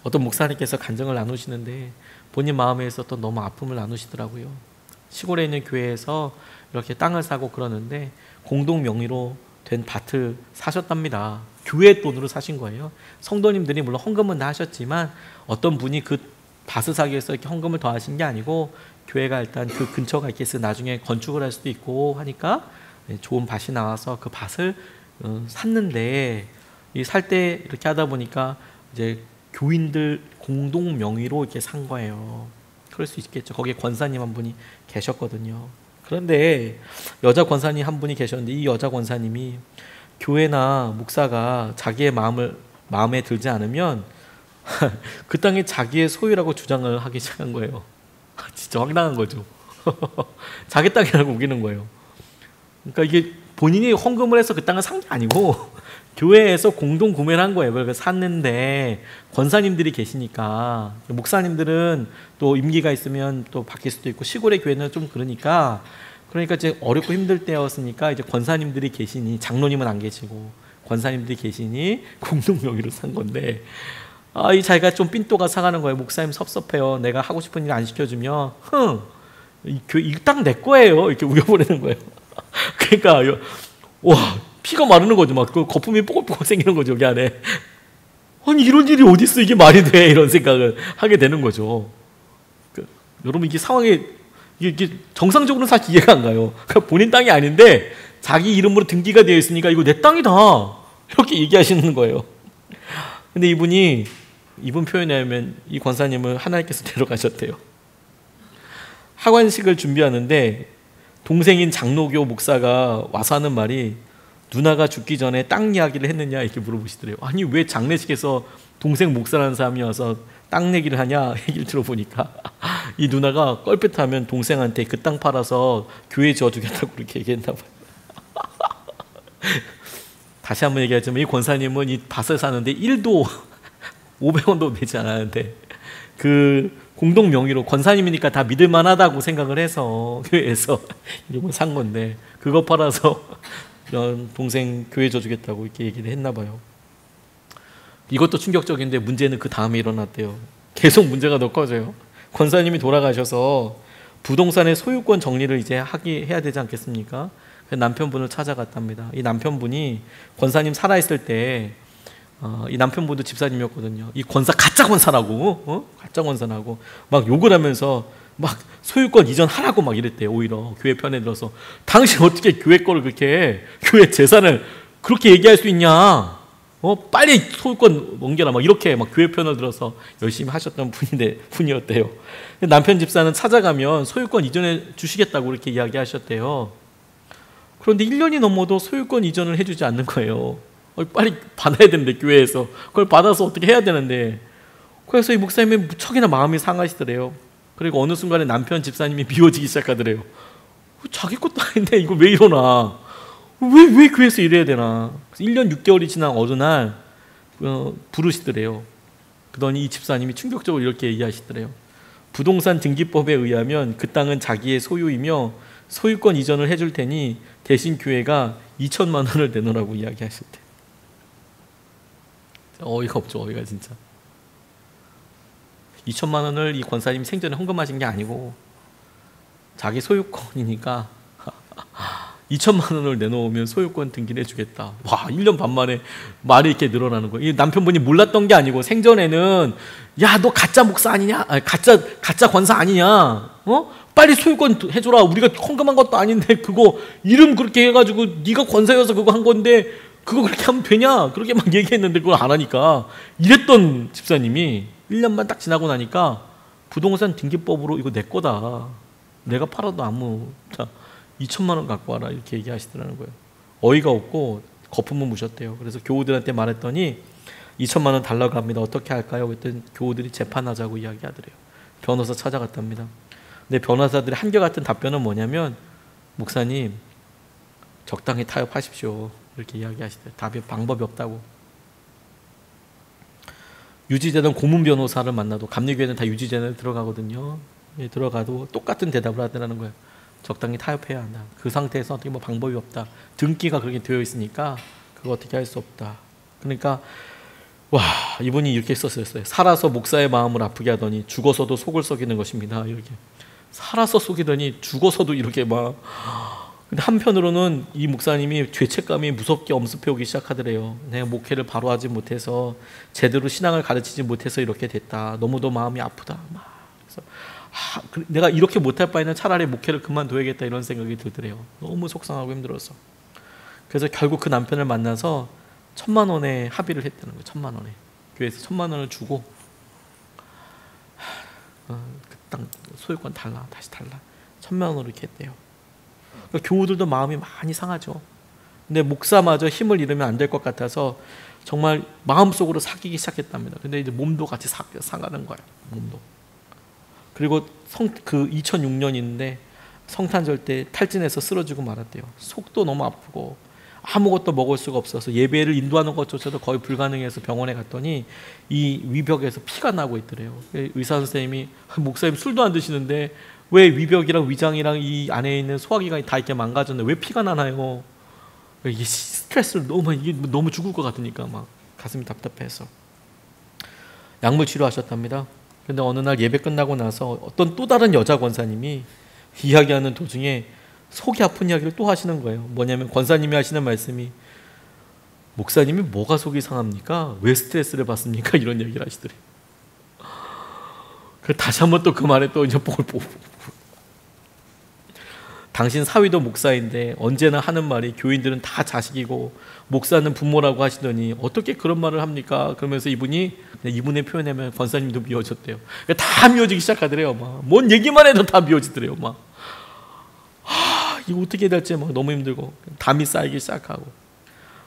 어떤 목사님께서 간증을 나누시는데 본인 마음에 있었던 너무 아픔을 나누시더라고요. 시골에 있는 교회에서 이렇게 땅을 사고 그러는데 공동 명의로 된 밭을 사셨답니다. 교회 돈으로 사신 거예요. 성도님들이 물론 헌금은 다 하셨지만 어떤 분이 그 밭을 사기 위해서 이렇게 헌금을 더 하신 게 아니고, 교회가 일단 그 근처가 이렇게 해서 나중에 건축을 할 수도 있고 하니까 좋은 밭이 나와서 그 밭을 샀는데, 이 살 때 이렇게 하다 보니까 이제 교인들 공동 명의로 이렇게 산 거예요. 그럴 수 있겠죠. 거기에 권사님 한 분이 계셨거든요. 그런데 여자 권사님 한 분이 계셨는데, 이 여자 권사님이 교회나 목사가 자기의 마음에 들지 않으면 그 땅이 자기의 소유라고 주장을 하기 시작한 거예요. 진짜 황당한 거죠. 자기 땅이라고 우기는 거예요. 그러니까 이게 본인이 헌금을 해서 그 땅을 산 게 아니고 교회에서 공동 구매를 한 거예요. 그래서 샀는데 권사님들이 계시니까, 목사님들은 또 임기가 있으면 또 바뀔 수도 있고 시골의 교회는 좀 그러니까 이제 어렵고 힘들 때였으니까 이제 권사님들이 계시니, 장로님은 안 계시고 권사님들이 계시니 공동 명의로 산 건데, 이 자기가 좀 삔또가 상하는 거예요. 목사님 섭섭해요. 내가 하고 싶은 일 안 시켜주면 이 땅 내 거예요. 이렇게 우겨버리는 거예요. 그러니까 와, 피가 마르는 거죠. 막 그 거품이 뽀글뽀글 생기는 거죠, 여기 안에. 아니 이런 일이 어디 있어? 이게 말이 돼? 이런 생각을 하게 되는 거죠. 여러분, 이게 상황이 이게 정상적으로는 사실 이해가 안 가요. 그러니까 본인 땅이 아닌데 자기 이름으로 등기가 되어 있으니까 이거 내 땅이다, 이렇게 얘기하시는 거예요. 근데 이분이 이분 표현에 의하면 이 권사님을 하나님께서 데려가셨대요. 하관식을 준비하는데 동생인 장로교 목사가 와서 하는 말이 누나가 죽기 전에 땅 이야기를 했느냐 이렇게 물어보시더래요. 아니 왜 장례식에서 동생 목사라는 사람이 와서 땅 얘기를 하냐 얘기를 들어보니까 이 누나가 껄핏하면 동생한테 그 땅 팔아서 교회 지어주겠다고 그렇게 얘기했나 봐요. 다시 한번 얘기하자면 이 권사님은 이 밭을 사는데 1도 500원도 내지 않았는데 그 공동 명의로 권사님이니까 다 믿을 만하다고 생각을 해서 교회에서 이걸 산 건데 그거 팔아서 동생 교회 줘주겠다고 이렇게 얘기를 했나 봐요. 이것도 충격적인데 문제는 그 다음에 일어났대요. 계속 문제가 더 커져요. 권사님이 돌아가셔서 부동산의 소유권 정리를 이제 해야 되지 않겠습니까? 남편분을 찾아갔답니다. 이 남편분이 권사님 살아있을 때 이 남편분도 집사님이었거든요. 이 권사 가짜 권사라고 가짜 권사라고 막 욕을 하면서 막 소유권 이전하라고 막 이랬대요. 오히려 교회 편에 들어서 당신 어떻게 교회 거를 그렇게 교회 재산을 그렇게 얘기할 수 있냐? 빨리 소유권 넘겨라 막 이렇게 막 교회 편을 들어서 열심히 하셨던 분이었대요. 남편 집사는 찾아가면 소유권 이전해 주시겠다고 이렇게 이야기하셨대요. 그런데 1년이 넘어도 소유권 이전을 해주지 않는 거예요. 빨리 받아야 되는데 교회에서 그걸 받아서 어떻게 해야 되는데 그래서 이 목사님이 무척이나 마음이 상하시더래요. 그리고 어느 순간에 남편 집사님이 미워지기 시작하더래요. 자기 것도 아닌데 이거 왜 이러나 왜 교회에서 이래야 되나. 1년 6개월이 지난 어느 날 부르시더래요. 그러더니 이 집사님이 충격적으로 이렇게 얘기하시더래요. 부동산 등기법에 의하면 그 땅은 자기의 소유이며 소유권 이전을 해줄 테니 대신 교회가 2천만 원을 내놓으라고 이야기하셨대요. 어이가 없죠. 어이가 진짜. 2천만 원을 이 권사님이 생전에 헌금하신 게 아니고 자기 소유권이니까 2천만 원을 내놓으면 소유권 등기를 해주겠다. 와, 1년 반 만에 말이 이렇게 늘어나는 거예요. 이 남편분이 몰랐던 게 아니고 생전에는 야, 너 가짜 목사 아니냐? 아니, 가짜 권사 아니냐? 빨리 소유권 해줘라. 우리가 헌금한 것도 아닌데 그거 이름 그렇게 해가지고 네가 권사여서 그거 한 건데 그거 그렇게 하면 되냐? 그렇게 막 얘기했는데 그걸 안 하니까 이랬던 집사님이 1년만 딱 지나고 나니까 부동산 등기법으로 이거 내 거다. 내가 팔아도 아무 2천만 원 갖고 와라 이렇게 얘기하시더라는 거예요. 어이가 없고 거품을 무셨대요. 그래서 교우들한테 말했더니 2천만 원 달라고 합니다. 어떻게 할까요? 그랬더니 교우들이 재판하자고 이야기하더래요. 변호사 찾아갔답니다. 근데 변호사들의 한결같은 답변은 뭐냐면 목사님 적당히 타협하십시오 이렇게 이야기하시더래요. 답이 방법이 없다고. 유지되던 고문 변호사를 만나도 감리교회는 다 유지제는 들어가거든요. 들어가도 똑같은 대답을 하더라는 거예요. 적당히 타협해야 한다. 그 상태에서 어떻게 뭐 방법이 없다. 등기가 그렇게 되어 있으니까 그거 어떻게 할 수 없다. 그러니까 와, 이분이 이렇게 썼어요. 살아서 목사의 마음을 아프게 하더니 죽어서도 속을 썩이는 것입니다. 이렇게 살아서 속이더니 죽어서도 이렇게 막. 근데 한편으로는 이 목사님이 죄책감이 무섭게 엄습해 오기 시작하더래요. 내가 목회를 바로 하지 못해서 제대로 신앙을 가르치지 못해서 이렇게 됐다. 너무도 마음이 아프다. 막. 그래서 내가 이렇게 못할 바에는 차라리 목회를 그만둬야겠다 이런 생각이 들더래요. 너무 속상하고 힘들어서. 그래서 결국 그 남편을 만나서 1,000만 원에 합의를 했다는 거예요. 1,000만 원에. 교회에서 1,000만 원을 주고 그 땅 소유권 달라. 다시 달라. 1,000만 원으로 이렇게 했대요. 그러니까 교우들도 마음이 많이 상하죠. 근데 목사마저 힘을 잃으면 안 될 것 같아서 정말 마음속으로 사귀기 시작했답니다. 근데 이제 몸도 같이 상하는 거예요. 몸도. 그리고 그 2006년인데 성탄절 때 탈진해서 쓰러지고 말았대요. 속도 너무 아프고 아무것도 먹을 수가 없어서 예배를 인도하는 것조차도 거의 불가능해서 병원에 갔더니 이 위벽에서 피가 나고 있더래요. 의사 선생님이 목사님 술도 안 드시는데 왜 위벽이랑 위장이랑 이 안에 있는 소화기관이 다 이렇게 망가졌는데 왜 피가 나나요? 이게 스트레스를 너무 죽을 것 같으니까 막 가슴이 답답해서 약물 치료하셨답니다. 근데 어느 날 예배 끝나고 나서 어떤 또 다른 여자 권사님이 이야기하는 도중에 속이 아픈 이야기를 또 하시는 거예요. 뭐냐면 권사님이 하시는 말씀이 목사님이 뭐가 속이 상합니까? 왜 스트레스를 받습니까? 이런 얘기를 하시더래요. 다시 한번 또 그 말에 또 이제 볼 당신 사위도 목사인데 언제나 하는 말이 교인들은 다 자식이고 목사는 부모라고 하시더니 어떻게 그런 말을 합니까? 그러면서 이분의 표현하면 권사님도 미워졌대요. 다 미워지기 시작하더래요. 뭔 얘기만 해도 다 미워지더래요. 이거 어떻게 해야 될지 너무 힘들고 담이 쌓이기 시작하고,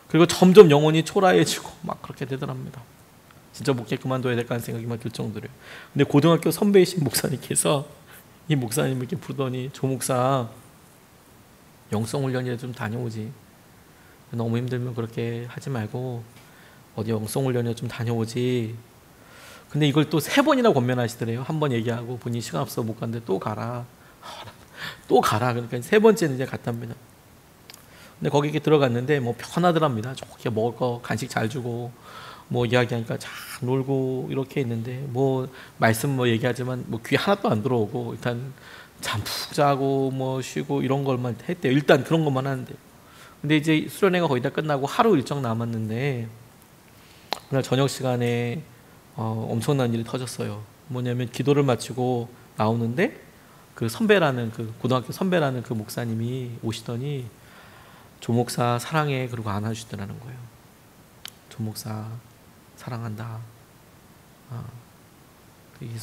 그리고 점점 영혼이 초라해지고 그렇게 되더랍니다. 진짜 목회 그만둬야 될까 하는 생각이 들 정도로요. 근데 고등학교 선배이신 목사님께서 이 목사님을 이렇게 부르더니, 조 목사 영성훈련이라 좀 다녀오지. 너무 힘들면 그렇게 하지 말고 어디 영성훈련이라 좀 다녀오지. 근데 이걸 또 3번이나 권면하시더래요. 한 번 얘기하고 본인이 시간 없어 못 갔는데 또 가라. 또 가라. 그러니까 3번째는 이제 갔답니다. 근데 거기 이렇게 들어갔는데 편하더랍니다. 좋게 먹을 거 간식 잘 주고 이야기하니까 잘 놀고 이렇게 있는데 말씀 얘기하지만 귀 하나도 안 들어오고 일단 잠 푹 자고 쉬고 이런 걸만 했대요. 일단 그런 것만 하는데, 근데 이제 수련회가 거의 다 끝나고 하루 일정 남았는데 그날 저녁 시간에 엄청난 일이 터졌어요. 뭐냐면 기도를 마치고 나오는데 그 선배라는 고등학교 선배라는 그 목사님이 오시더니 조 목사 사랑해 그러고 안아주시더라는 거예요. 조 목사 사랑한다.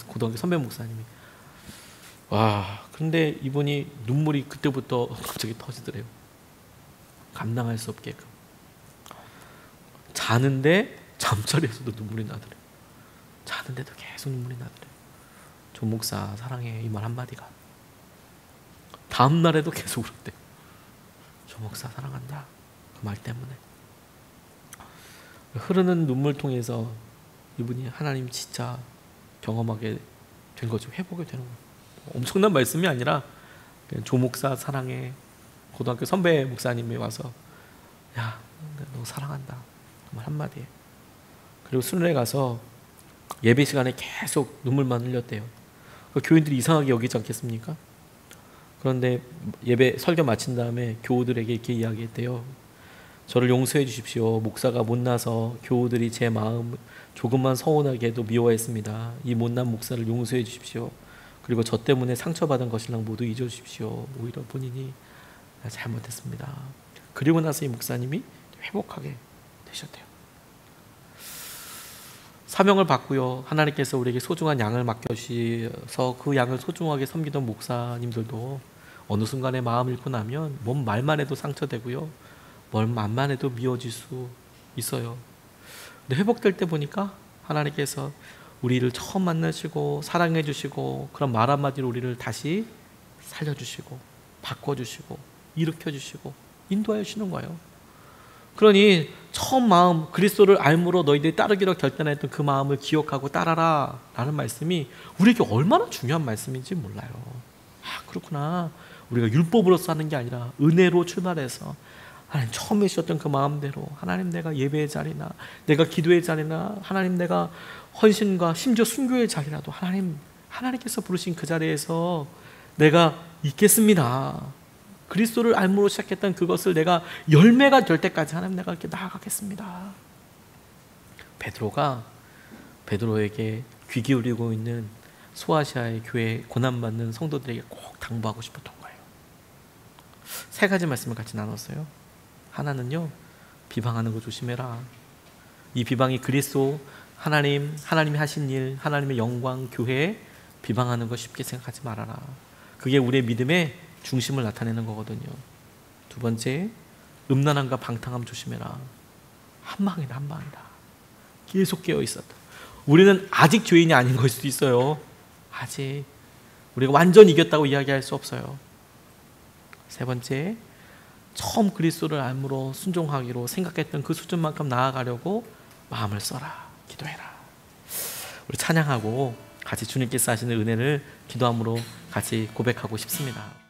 고등학교 선배 목사님이. 그런데 이분이 눈물이 그때부터 갑자기 터지더래요. 감당할 수 없게끔. 자는데 잠자리에서도 눈물이 나더래요. 자는데도 계속 눈물이 나더래요. 조 목사 사랑해 이 말 한마디가. 다음 날에도 계속 울었대요. 조 목사 사랑한다 그 말 때문에. 흐르는 눈물 통해서 이분이 하나님 진짜 경험하게 된 거죠. 회복이 되는 거예요. 엄청난 말씀이 아니라 조 목사 사랑해, 고등학교 선배 목사님이 와서 야 너 사랑한다 그 말 한마디에. 그리고 수련회 가서 예배 시간에 계속 눈물만 흘렸대요. 교인들이 이상하게 여기지 않겠습니까? 그런데 예배 설교 마친 다음에 교우들에게 이렇게 이야기했대요. 저를 용서해 주십시오. 목사가 못나서 교우들이 제 마음 조금만 서운하게 해도 미워했습니다. 이 못난 목사를 용서해 주십시오. 그리고 저 때문에 상처받은 것이랑 모두 잊어주십시오. 오히려 본인이 잘못했습니다. 그리고 나서 이 목사님이 회복하게 되셨대요. 사명을 받고요. 하나님께서 우리에게 소중한 양을 맡겨주셔서 그 양을 소중하게 섬기던 목사님들도 어느 순간에 마음 잃고 나면 뭔 말만 해도 상처되고요. 뭔 말만 해도 미워질 수 있어요. 근데 회복될 때 보니까 하나님께서 우리를 처음 만나시고 사랑해 주시고 그런 말 한마디로 우리를 다시 살려주시고 바꿔주시고 일으켜주시고 인도하여 주시는 거예요. 그러니 처음 마음 그리스도를 알므로 너희들이 따르기로 결단했던 그 마음을 기억하고 따라라 라는 말씀이 우리에게 얼마나 중요한 말씀인지 몰라요. 그렇구나. 우리가 율법으로서 하는 게 아니라 은혜로 출발해서 하나님 처음에 주셨던 그 마음대로 하나님 내가 예배의 자리나 내가 기도의 자리나 하나님 내가 헌신과 심지어 순교의 자리라도 하나님께서 부르신 그 자리에서 내가 있겠습니다. 그리스도를 알므로 시작했던 그것을 내가 열매가 될 때까지 하나님 내가 이렇게 나아가겠습니다. 베드로에게 귀 기울이고 있는 소아시아의 교회 고난받는 성도들에게 꼭 당부하고 싶었던 거예요. 3가지 말씀을 같이 나눴어요. 하나는요, 비방하는 거 조심해라. 이 비방이 그리스도, 하나님이 하신 일, 하나님의 영광, 교회에 비방하는 거 쉽게 생각하지 말아라. 그게 우리의 믿음의 중심을 나타내는 거거든요. 2번째, 음란함과 방탕함 조심해라. 한 방이다. 계속 깨어있었다. 우리는 아직 죄인이 아닌 걸 수도 있어요. 아직 우리가 완전 이겼다고 이야기할 수 없어요. 3번째, 처음 그리스도를 알므로 순종하기로 생각했던 그 수준만큼 나아가려고 마음을 써라. 기도해라. 우리 찬양하고 같이 주님께서 하시는 은혜를 기도함으로 같이 고백하고 싶습니다.